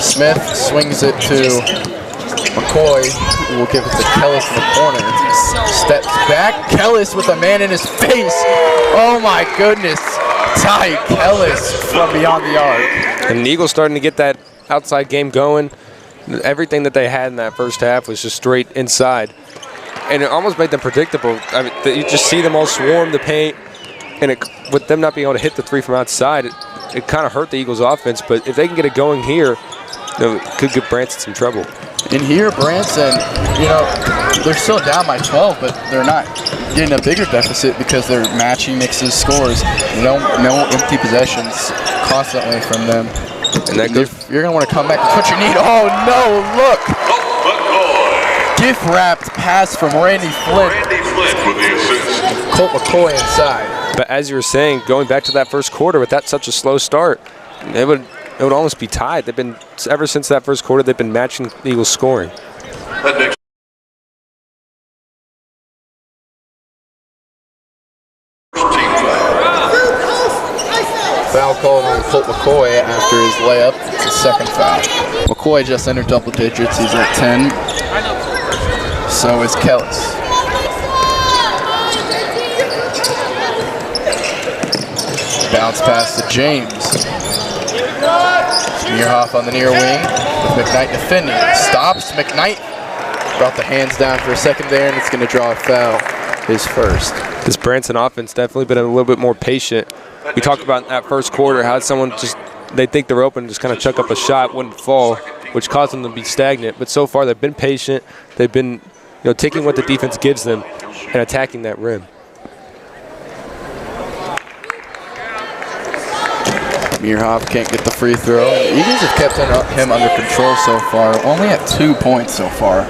Smith swings it to McCoy, who will give it to Kellis in the corner. Steps back, Kellis with a man in his face. Oh my goodness, Ty Kellis from beyond the arc. And the Eagles starting to get that outside game going. Everything that they had in that first half was just straight inside. And it almost made them predictable. I mean, you just see them all swarm the paint, and with them not being able to hit the 3 from outside, it kind of hurt the Eagles' offense. But if they can get it going here, it could give Branson some trouble. And here, Branson, you know, they're still down by 12, but they're not getting a bigger deficit because they're matching Nix's scores. No empty possessions constantly from them. And that goes. You're going to want to come back and put your need. Oh, no, look. Gift-wrapped pass from Randy Flint. Randy Flint with the assist. Colt McCoy inside. But as you were saying, going back to that first quarter with that such a slow start, it would almost be tied. They've been, ever since that first quarter, they've been matching the Eagles' scoring. Foul called on Colt McCoy after his layup. It's his second foul. McCoy just entered double digits. He's at 10. So is Kellis. Bounce pass to James. Mearhoff on the near wing with McKnight defending. Stops. McKnight brought the hands down for a second there, and it's going to draw a foul, his first. This Branson offense definitely been a little bit more patient. We talked about in that first quarter how someone just, they think they're open, just kind of chuck up a shot, wouldn't fall, which caused them to be stagnant. But so far they've been patient. They've been, taking what the defense gives them and attacking that rim. Mearhoff can't get the free throw. The Eagles have kept him under control so far. Only at 2 points so far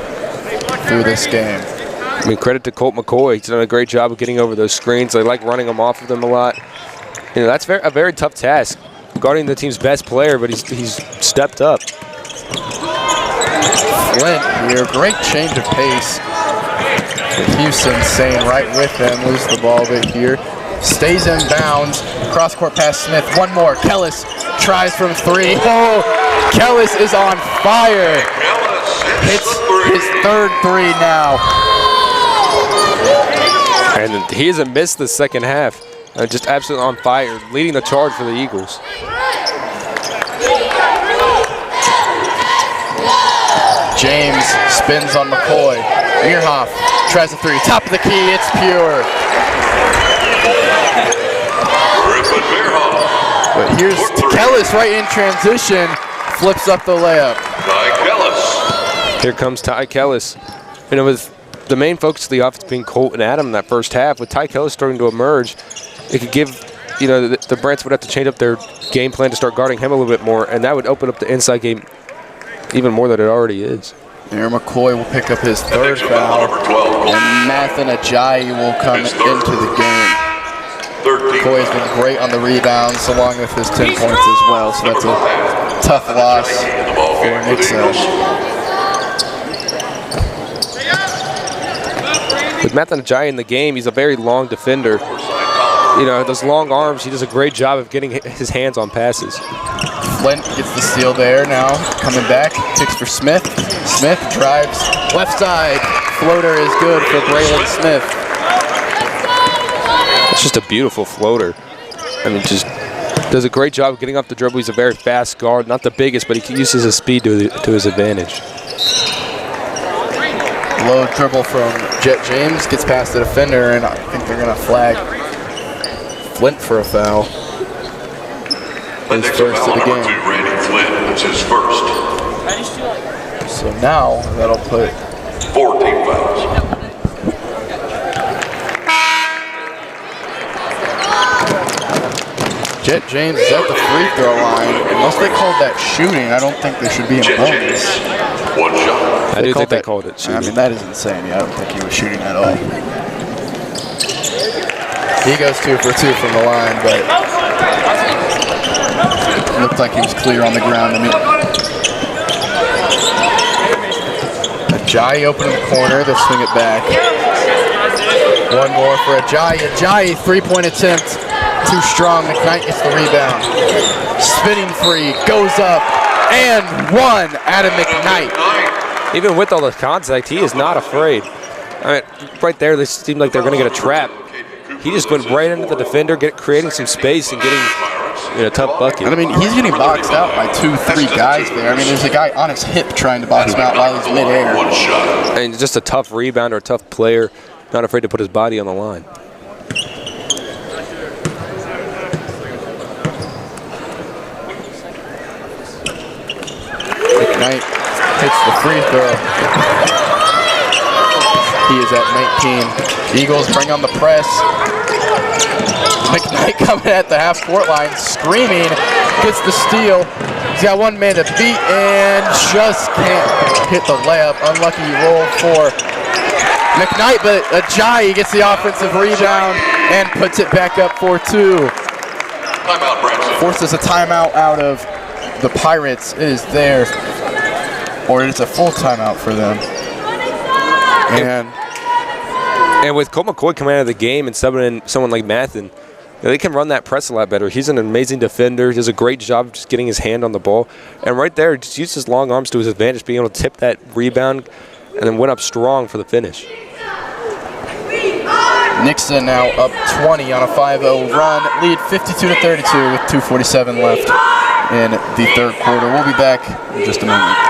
through this game. I mean, credit to Colt McCoy. He's done a great job of getting over those screens. They like running them off of them a lot. That's a very tough task, guarding the team's best player, but he's stepped up. Flint here, great change of pace. Houston staying right with them, lose the ball bit here. Stays in bounds, cross-court pass Smith, one more. Kellis tries from 3. Oh, Kellis is on fire. Hits his third 3 now. And he hasn't missed the second half. Just absolutely on fire, leading the charge for the Eagles. James spins on McCoy. Mearhoff tries a 3. Top of the key, it's pure. But here's Kellis right in transition, flips up the layup. Ty Kellis. Here comes Ty Kellis. With the main focus of the offense being Colt and Adam in that first half, with Ty Kellis starting to emerge, it could give, the Branson would have to change up their game plan to start guarding him a little bit more, and that would open up the inside game even more than it already is. There, McCoy will pick up his third foul, and Mathan Ajayi will come into the game. McCoy has been great on the rebounds, along with his 10 points as well, so that's a tough loss for Nixa. With Mathan Ajayi in the game, he's a very long defender. Those long arms, he does a great job of getting his hands on passes. Flint gets the steal there now, coming back, kicks for Smith. Smith drives left side. Floater is good for Braylon Smith. It's just a beautiful floater. Just does a great job of getting off the dribble. He's a very fast guard, not the biggest, but he uses his speed to his advantage. Low dribble from Jet James, gets past the defender, and I think they're going to flag Flint for a foul. His first of the game. Randy Flint, that's his first. So now that'll put 14 fouls. Jet James is at the free throw line. Unless they called that shooting, I don't think there should be a bonus. One shot. I do think they called it shooting. That is insane. Yeah, I don't think he was shooting at all. He goes 2 for 2 from the line, but it looked like he was clear on the ground. Ajayi open in the corner. They'll swing it back. One more for Ajayi. Ajayi, 3-point attempt. Too strong. McKnight gets the rebound. Spinning free. Goes up. And one. Adam McKnight. Even with all the contact, he is not afraid. Right there, they seemed like they're going to get a trap. He just went right into the defender, creating some space and getting a tough bucket. He's getting boxed out by 2-3 guys there. There's a guy on his hip trying to box him out while he's midair. And just a tough rebounder, a tough player, not afraid to put his body on the line. McKnight hits the free throw. He is at 19. Eagles bring on the press. McKnight coming at the half-court line, screaming, gets the steal. He's got one man to beat and just can't hit the layup. Unlucky roll for McKnight, but Ajayi gets the offensive rebound and puts it back up for 2. Timeout, Branson. Forces a timeout out of the Pirates. It is there, or it's a full timeout for them. And with Colt McCoy coming out of the game and subbing in someone like Mathen, they can run that press a lot better. He's an amazing defender. He does a great job of just getting his hand on the ball. And right there, just used his long arms to his advantage, being able to tip that rebound and then went up strong for the finish. Nixa now up 20 on a 5-0 run. Lead 52-32 with 2:47 left in the third quarter. We'll be back in just a moment.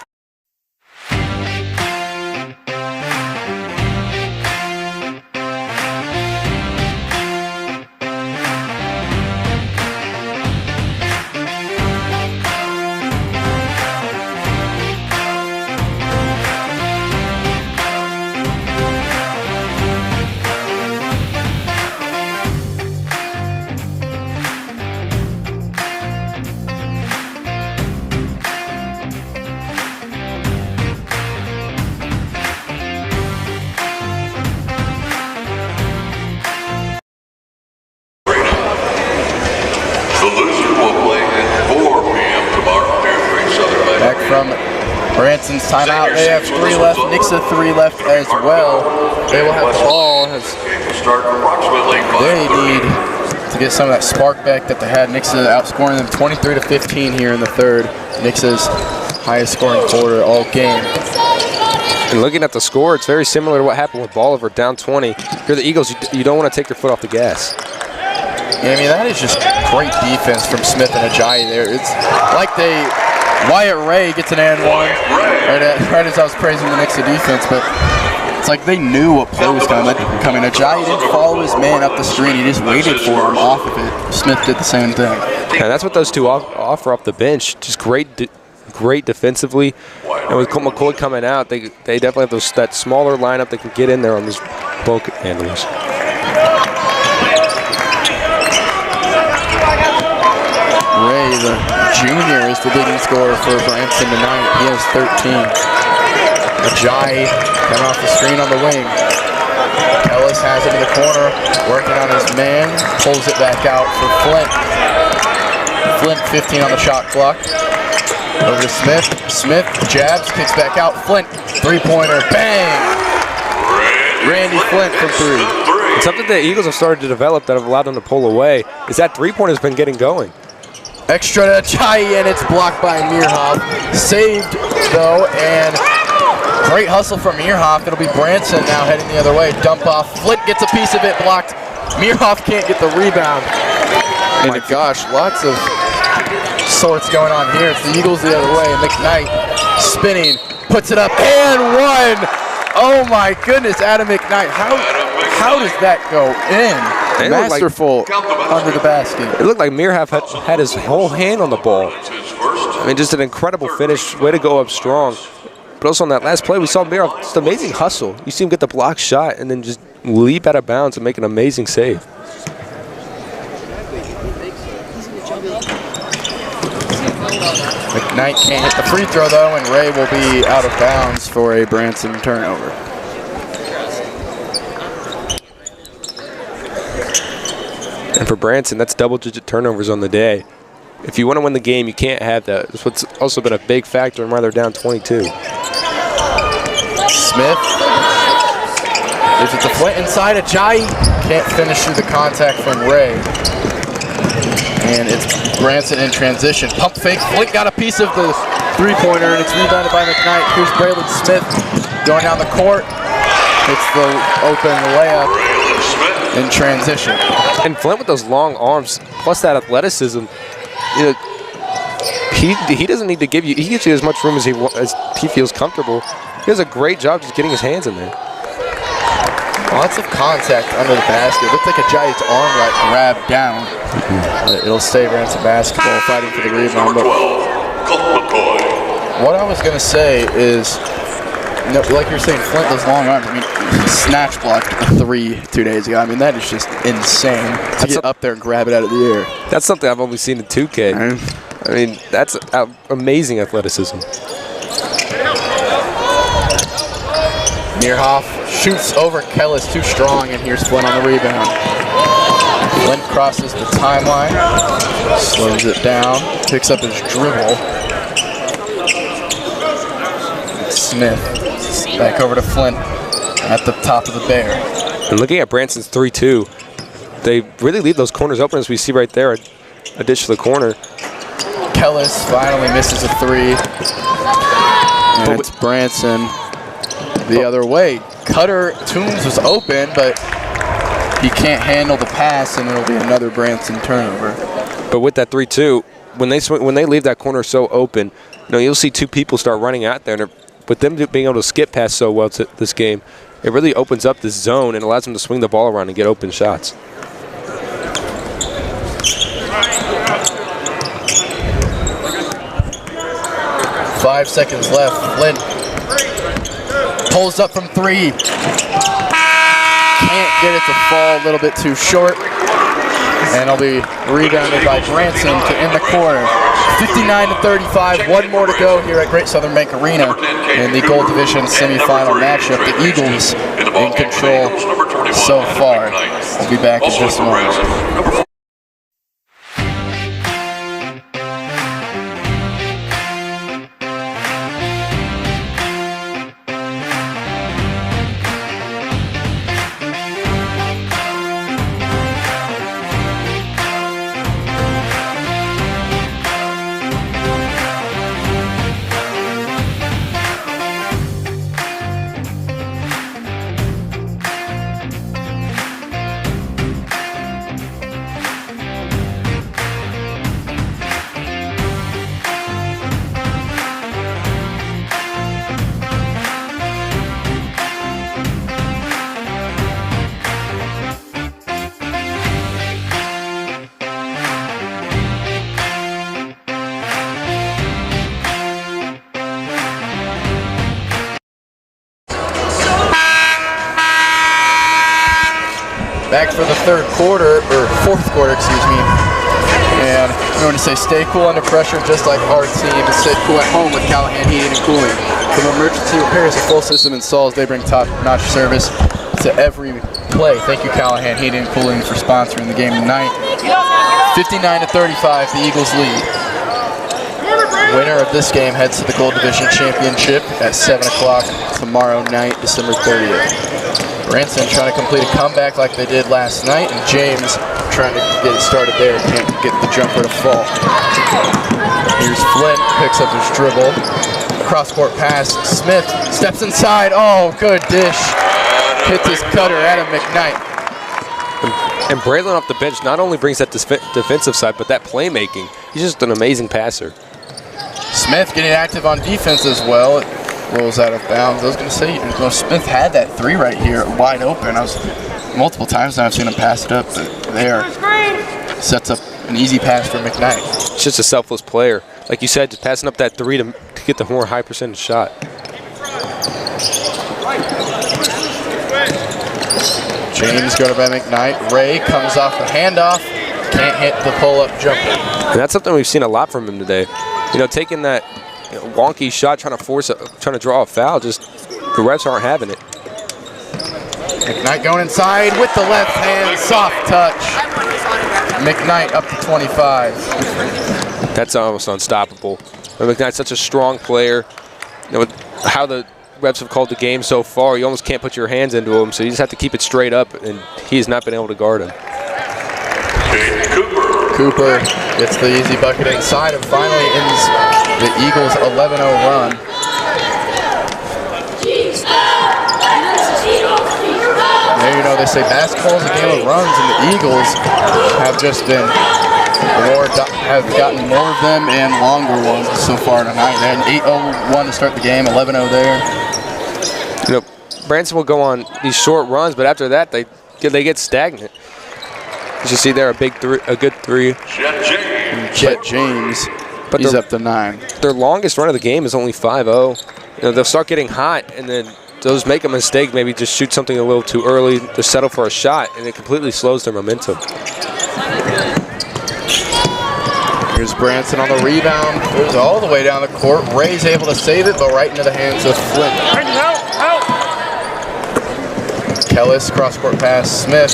Branson's timeout. They have 3 left. Nixa 3 left as well. They will have the ball. They need to get some of that spark back that they had. Nixa outscoring them 23-15 here in the third. Nixa's highest scoring quarter all game. And looking at the score, it's very similar to what happened with Bolivar down 20. You're the Eagles. You don't want to take your foot off the gas. I mean, that is just great defense from Smith and Ajayi there. It's like Wyatt Ray gets an and one right as I was praising the Nixa defense, but it's like they knew what play was coming. Ajayi didn't follow his man up the screen. He just waited for him off of it. Smith did the same thing. And that's what those two offer off the bench. Just great defensively. And with Colt McCoy coming out, they definitely have that smaller lineup that can get in there on those bulk handlers. Ray, the junior, is the leading scorer for Branson tonight. He has 13. Ajayi coming off the screen on the wing. Ellis has it in the corner, working on his man, pulls it back out for Flint. Flint 15 on the shot clock. Over to Smith. Smith jabs, kicks back out. Flint, three-pointer, bang! Randy Flint from 3. And something the Eagles have started to develop that have allowed them to pull away is that three-pointer's been getting going. Extra to Ajayi, and it's blocked by Meerhoff. Saved, though, and great hustle from Meerhoff. It'll be Branson now heading the other way. Dump off. Flint gets a piece of it, blocked. Meerhoff can't get the rebound. Oh my gosh, lots of sorts going on here. It's the Eagles the other way, and McKnight spinning, puts it up, and one! Oh my goodness, Adam McKnight. How does that go in? Masterful under the basket. It looked like Meerhoff had his whole hand on the ball. I mean, just an incredible finish. Way to go up strong. But also on that last play, we saw Meerhoff, just amazing hustle. You see him get the block shot and then just leap out of bounds and make an amazing save. McKnight can't hit the free throw, though, and Ray will be out of bounds for a Branson turnover. And for Branson, that's double-digit turnovers on the day. If you want to win the game, you can't have that. That's what's also been a big factor in why they're down 22. Smith. Gives it to Flint inside. Ajayi can't finish through the contact from Ray. And it's Branson in transition. Pump fake. Flint got a piece of the three-pointer, and it's rebounded by McKnight. Here's Braylon Smith going down the court. It's the open layup in transition. And Flint with those long arms, plus that athleticism, you know, he doesn't need to give you. He gives you as much room as he feels comfortable. He does a great job just getting his hands in there. Lots of contact under the basket. It looked like Ajayi's arm got grabbed down. It'll stay Branson basketball, fighting for the rebound. what I was going to say is, like you were saying, Flint, those long arms. I mean, he snatch blocked a 3 2 days ago. I mean, that is just insane to get up there and grab it out of the air. That's something I've only seen in 2K. I mean, that's amazing athleticism. Mearhoff shoots over Kellis, too strong, and here's Flint on the rebound. Flint crosses the timeline, slows it down, picks up his dribble. Smith back over to Flint at the top of the Bear. And looking at Branson's 3-2, they really leave those corners open, as we see right there, a dish to the corner. Kellis finally misses a 3. And it's Branson the other way. Cutter Toombs was open, but he can't handle the pass, and it'll be another Branson turnover. But with that 3-2, when they leave that corner so open, you'll see 2 people start running out there, and with them being able to skip past so well to this game, it really opens up this zone and allows them to swing the ball around and get open shots. Five seconds left. Flint pulls up from 3. Can't get it to fall, a little bit too short. And it'll be rebounded by Branson to end the quarter. 59-35, 1 more to go here at Great Southern Bank Arena in the Gold Division semifinal matchup. The Eagles in control so far. We'll be back in just a moment. Back for the third quarter, or fourth quarter, excuse me. And I'm going to say stay cool under pressure, just like our team. And stay cool at home with Callahan Heating and Cooling. From emergency repairs to full system installs, they bring top-notch service to every play. Thank you, Callahan Heating and Cooling, for sponsoring the game tonight. 59-35, the Eagles lead. Winner of this game heads to the Gold Division Championship at 7 o'clock tomorrow night, December 30th. Branson trying to complete a comeback like they did last night, and James trying to get it started there. Can't get the jumper to fall. Here's Flint, picks up his dribble. Cross-court pass. Smith steps inside. Oh, good dish. Hits his cutter, Adam McKnight. And Braylon off the bench not only brings that defensive side, but that playmaking. He's just an amazing passer. Smith getting active on defense as well. It rolls out of bounds. I was going to say, Smith had that 3 right here wide open. Multiple times now I've seen him pass it up, but there sets up an easy pass for McKnight. It's just a selfless player. Like you said, just passing up that 3 to get the more high percentage shot. James going by McKnight. Ray comes off the handoff. Can't hit the pull-up jumper. And that's something we've seen a lot from him today. Taking that wonky shot, trying to draw a foul, just the refs aren't having it. McKnight going inside with the left hand, soft touch. McKnight up to 25. That's almost unstoppable. McKnight's such a strong player. With how the refs have called the game so far, you almost can't put your hands into him, so you just have to keep it straight up, and he has not been able to guard him. Cooper gets the easy bucket inside and finally ends the Eagles' 11-0 run. There, they say basketball is a game of runs, and the Eagles have just been have gotten more of them and longer ones so far tonight. They had an 8-0 to start the game, 11-0 there. Branson will go on these short runs, but after that they get stagnant. You see there a good 3. Jet James But he's up to 9. Their longest run of the game is only 5-0. You know, they'll start getting hot, and then those make a mistake, maybe just shoot something a little too early, to settle for a shot, and it completely slows their momentum. Here's Branson on the rebound. Goes all the way down the court. Ray's able to save it, but right into the hands of Flint. Kellis, cross-court pass. Smith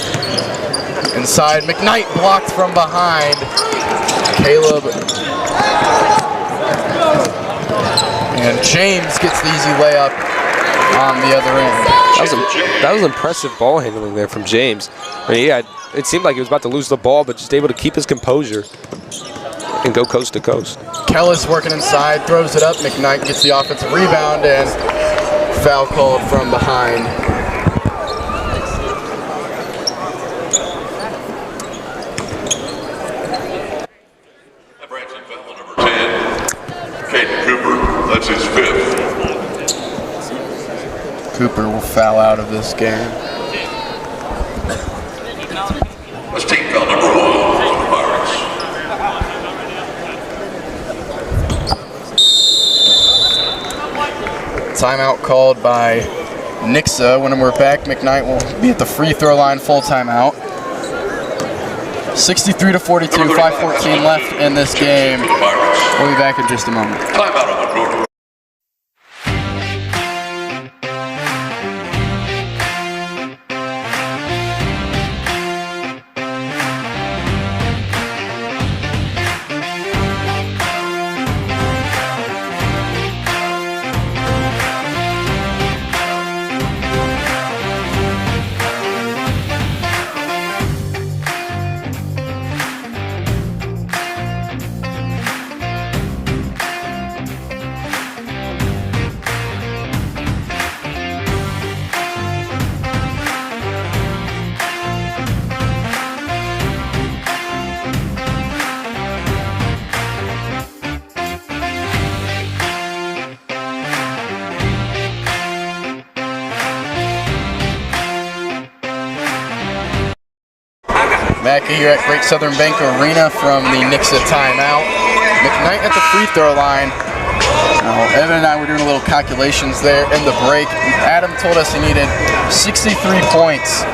inside. McKnight blocked from behind. Caleb. And James gets the easy layup on the other end. That was impressive ball handling there from James. I mean, yeah, it seemed like he was about to lose the ball, but just able to keep his composure and go coast to coast. Kellis working inside, throws it up. McKnight gets the offensive rebound, and foul called from behind. Branson foul number 10. Caden Cooper, that's his 5th. Cooper will foul out of this game. That's team foul number 1 on the Pirates. Timeout called by Nixa. When we're back, McKnight will be at the free throw line, full timeout. 63-42, 5:14 left in this game. We'll be back in just a moment. Timeout on the court. Back here at Great Southern Bank Arena from the Nixa timeout. McKnight at the free throw line. Now, Evan and I were doing a little calculations there in the break. Adam told us he needed 63 points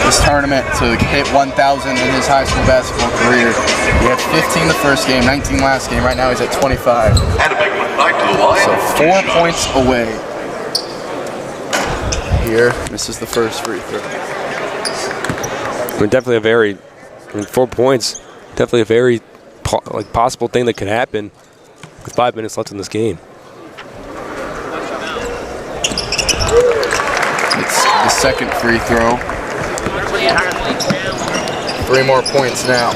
this tournament to hit 1,000 in his high school basketball career. He had 15 the first game, 19 last game. Right now he's at 25. Had to make McKnight to the line. So 4 points away. Here, misses the first free throw. I mean, definitely a very, 4 points, definitely a very possible thing that could happen with 5 minutes left in this game. It's the second free throw. 3 more points now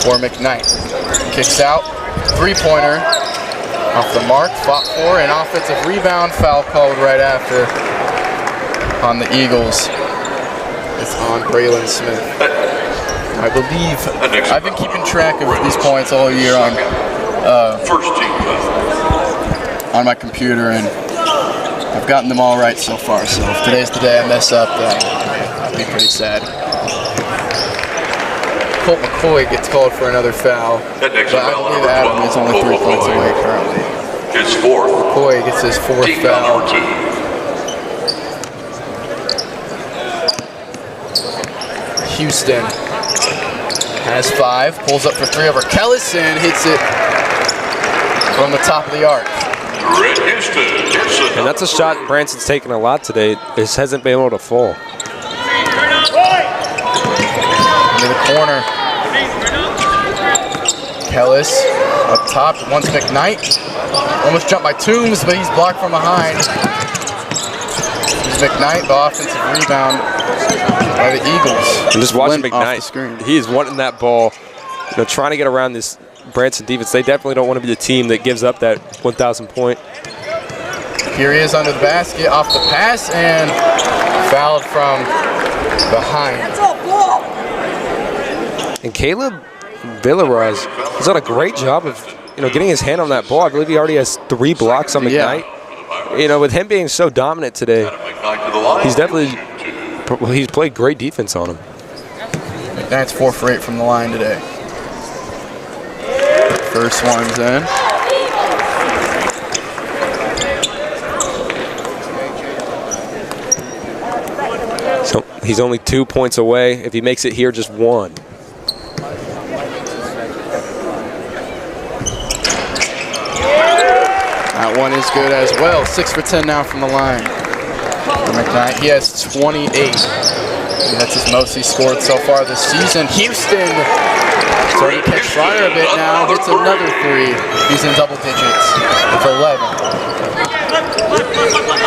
for McKnight. Kicks out, 3-pointer off the mark, fought for, an offensive rebound, foul called right after on the Eagles. It's on Braylon Smith. I believe I've been keeping track of these points all year on my computer, and I've gotten them all right so far. So if today's the day I mess up, then I'll be pretty sad. Colt McCoy gets called for another foul, but I believe Adam is only 3 points away currently. His 4th. McCoy gets his 4th foul. Number 2. Houston has 5, pulls up for 3 over Kellis and hits it from the top of the arc. Red Houston. And that's a shot Branson's taken a lot today. It hasn't been able to fall. Into the corner. Kellis up top, wants McKnight. Almost jumped by Toombs, but he's blocked from behind. Here's McKnight, the offensive rebound by the Eagles. And just watching McKnight, he is wanting that ball, trying to get around this Branson defense. They definitely don't want to be the team that gives up that 1,000 point. Here he is under the basket, off the pass, and fouled from behind. And Caleb Villaraz has done a great job of, getting his hand on that ball. I believe he already has 3 blocks on McKnight. Yeah. With him being so dominant today, he's played great defense on him. McKnight's 4 for 8 from the line today. First one's in. So he's only 2 points away. If he makes it here, just 1. That one is good as well. 6 for 10 now from the line. For McKnight, he has 28. That's his most he's scored so far this season. Houston starting to catch fire a bit now. Hits another 3. He's in double digits with 11.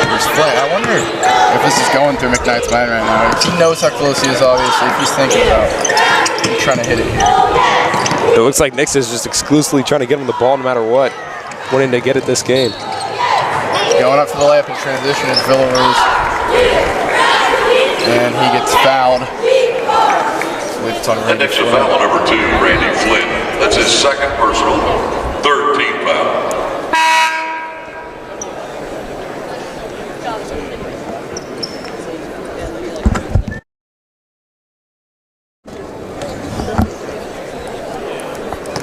Here's Flint. I wonder if this is going through McKnight's mind right now. He knows how close he is, obviously, if he's thinking about trying to hit it here. It looks like Nixa is just exclusively trying to get him the ball no matter what, wanting to get it this game. Going up for the layup in transition is Villaruz. And he gets fouled. And Nixa foul on number 2, Randy Flynn. That's his 2nd personal, 3rd team foul.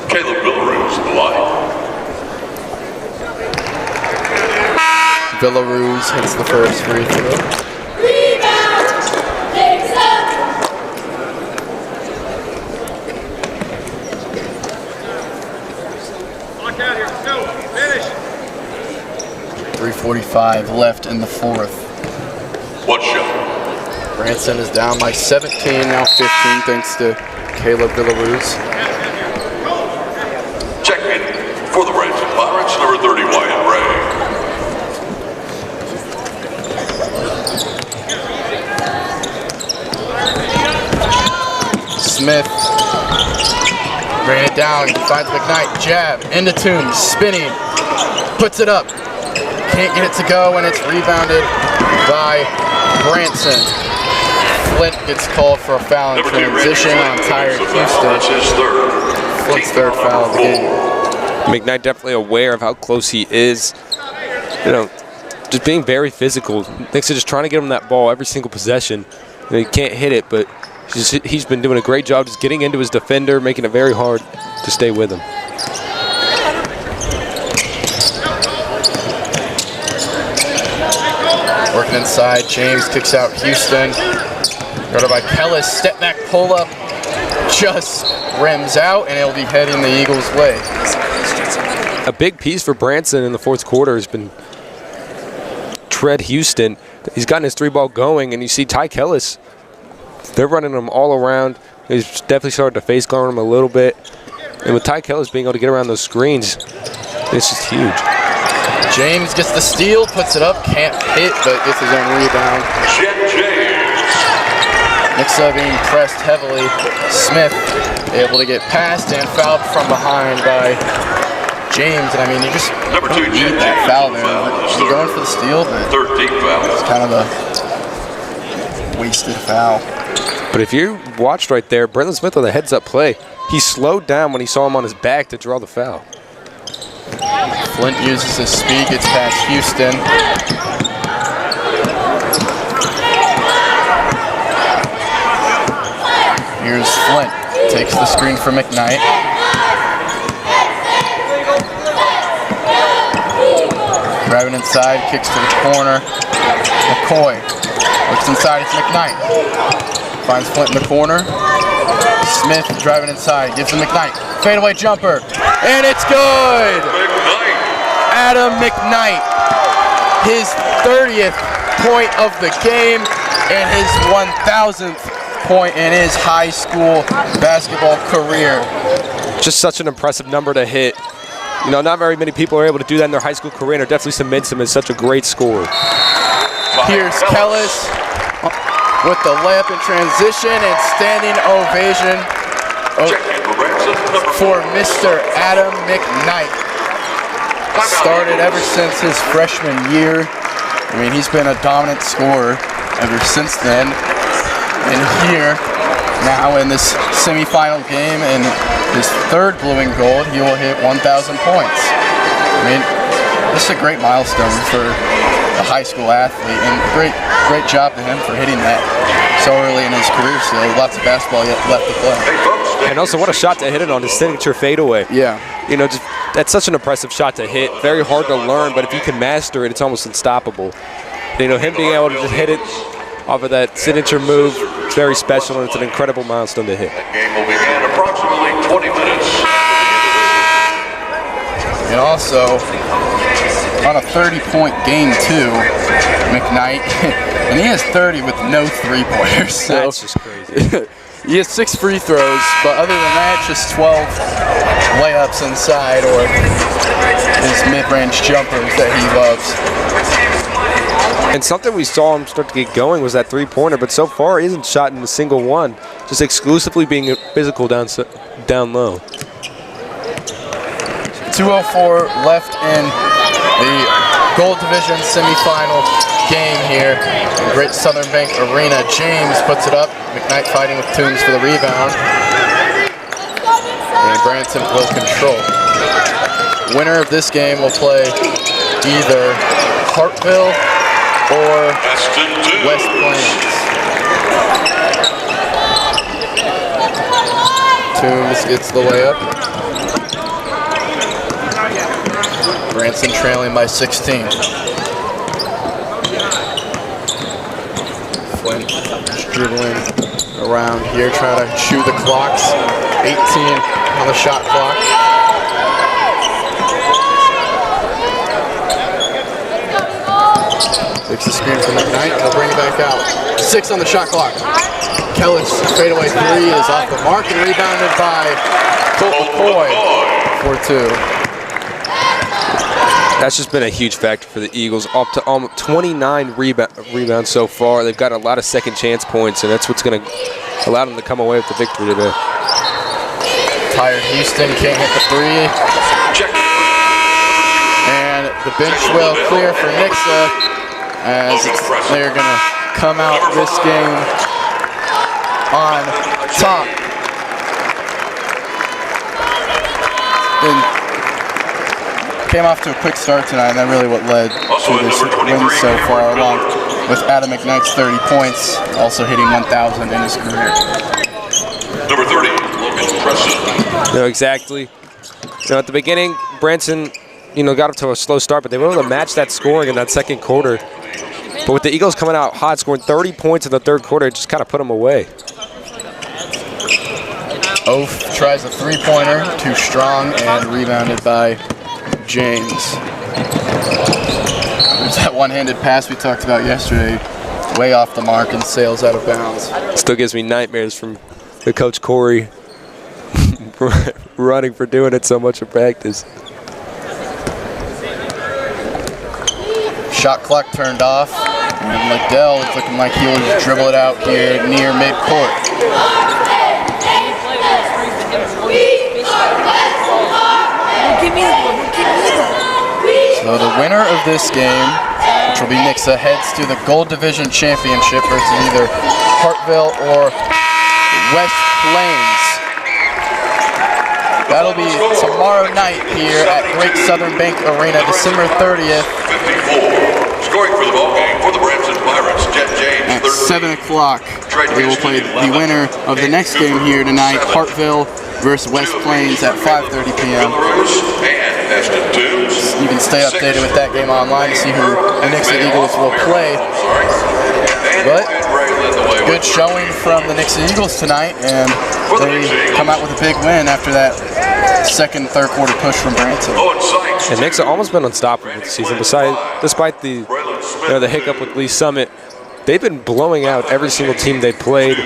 Caleb Villaruz at the line. Villaruz hits the first free throw. Rebound! Nixa! 3:45 left in the 4th. One shot. Branson is down by 17, now 15, thanks to Caleb Villaruz. Check in for the Branson Pirates, number 30, Wyatt Ray. Smith ran it down, finds McKnight, jab, into Toombs, spinning, puts it up. Can't get it to go, and it's rebounded by Branson. Flint gets called for a foul in transition on Tyre Houston. That's his 3rd. Flint's 3rd foul of the game. McKnight definitely aware of how close he is. You know, just being very physical. Nixa just trying to get him that ball every single possession. You know, he can't hit it, but he's been doing a great job just getting into his defender, making it very hard to stay with him. Working inside, James kicks out Houston. Guarded by Kellis, step back pull up, just rims out, and it'll be heading the Eagles' way. A big piece for Branson in the 4th quarter has been Tread Houston. He's gotten his 3-ball going, and you see Ty Kellis, they're running him all around. He's definitely started to face guard him a little bit. And with Ty Kellis being able to get around those screens, it's just huge. James gets the steal, puts it up, can't hit, but gets his own rebound. Nixa being pressed heavily. Smith able to get past and fouled from behind by James. And I mean, you just don't need that foul there. He's going for the steal, but 13th foul. it's kind of a wasted foul. But if you watched right there, Brendan Smith with a heads-up play, he slowed down when he saw him on his back to draw the foul. Flint uses his speed, gets past Houston. Here's Flint, takes the screen for McKnight. Driving inside, kicks to the corner. McCoy looks inside, it's McKnight. Finds Flint in the corner. Smith driving inside, gives him McKnight. Fadeaway jumper, and it's good! Adam McKnight, his 30th point of the game and his 1,000th point in his high school basketball career. Just such an impressive number to hit. You know, not very many people are able to do that in their high school career, and it definitely cements him as such a great scorer. Here's Kellis with the layup in transition and standing ovation for Mr. Adam McKnight. Started ever since his freshman year. I mean, he's been a dominant scorer ever since then. And here, now in this semifinal game, in his 3rd blue and gold, he will hit 1,000 points. I mean, this is a great milestone for a high school athlete, and great job to him for hitting that so early in his career. So lots of basketball yet left to play. And also, what a shot to hit it on his signature fadeaway. Yeah. You know, just that's such an impressive shot to hit. Very hard to learn, but if you can master it, it's almost unstoppable. You know, him being able to just hit it off of that signature move, it's very special, and it's an incredible milestone to hit. The game will begin approximately 20 minutes. And also, on a 30-point game too, McKnight, and he has 30 with no three-pointers. So That's just crazy. he has 6 free throws, but other than that, just 12 layups inside or his mid-range jumpers that he loves. And something we saw him start to get going was that three-pointer, but so far he hasn't shot in a single one, just exclusively being physical down low. 2:04 left in the Gold Division semifinal game here in Great Southern Bank Arena. James puts it up. McKnight fighting with Toombs for the rebound. And Branson will control. Winner of this game will play either Hartville or West Plains. Toombs gets the layup. Branson trailing by 16. Flint just dribbling around here, trying to chew the clocks. 18 on the shot clock. Takes the screen from McKnight, and they'll bring it back out. 6 on the shot clock. Kellis fadeaway 3 is off the mark and rebounded by Colt McCoy for 2. That's just been a huge factor for the Eagles. Up to almost 29 rebounds so far. They've got a lot of second chance points, and that's what's going to allow them to come away with the victory today. Tired Houston can't hit the 3. And the bench will clear for Nixa as they're going to come out this game on top. And came off to a quick start tonight, and that really what led to this win so far, along with Adam McKnight's 30 points, also hitting 1,000 in his career. Number 30, Logan Preston. No, exactly. You know, at the beginning, Branson, you know, got up to a slow start, but they were able to match that scoring in that second quarter. But with the Eagles coming out hot, scoring 30 points in the third quarter, it just kind of put them away. Oaf tries a three-pointer, too strong, and rebounded by James. There's that one-handed pass we talked about yesterday, way off the mark and sails out of bounds. Still gives me nightmares from the coach Corey running for doing it so much in practice. Shot clock turned off, and Liddell is looking like he'll just dribble it out here near midcourt. So the winner of this game, which will be Nixa, heads to the Gold Division Championship versus either Hartville or West Plains. That'll be tomorrow night here at Great Southern Bank Arena, December 30th. 54. Scoring for the ball game for the Branson Pirates, Jet James. At 7 o'clock, we will play the winner of the next game here tonight, Hartville versus West Plains at 5:30 p.m. You can stay updated with that game online to see who the Nixa Eagles will play. But good showing from the Nixa Eagles tonight, and they come out with a big win after that second, third quarter push from Branson. And Nixa almost been unstoppable this season. Despite the the hiccup with Lee Summit, they've been blowing out every single team they played.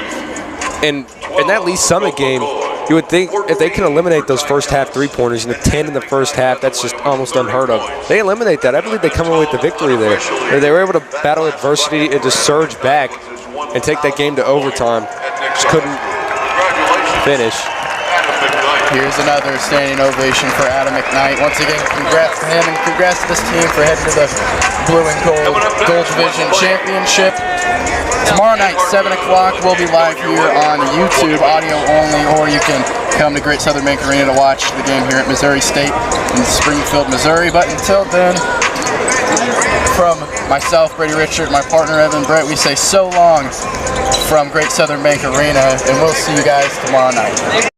And in that Lee Summit game, you would think if they can eliminate those first half three-pointers, 10 in the first half, that's just almost unheard of. They eliminate that. I believe they come away with the victory there. They were able to battle adversity and just surge back and take that game to overtime. Just couldn't finish. Here's another standing ovation for Adam McKnight. Once again, congrats to him and congrats to this team for heading to the Blue and Gold Division Championship. Tomorrow night, 7 o'clock, we'll be live here on YouTube, audio only, or you can come to Great Southern Bank Arena to watch the game here at Missouri State in Springfield, Missouri. But until then, from myself, Brady Richard, my partner Evan Brett, we say so long from Great Southern Bank Arena, and we'll see you guys tomorrow night.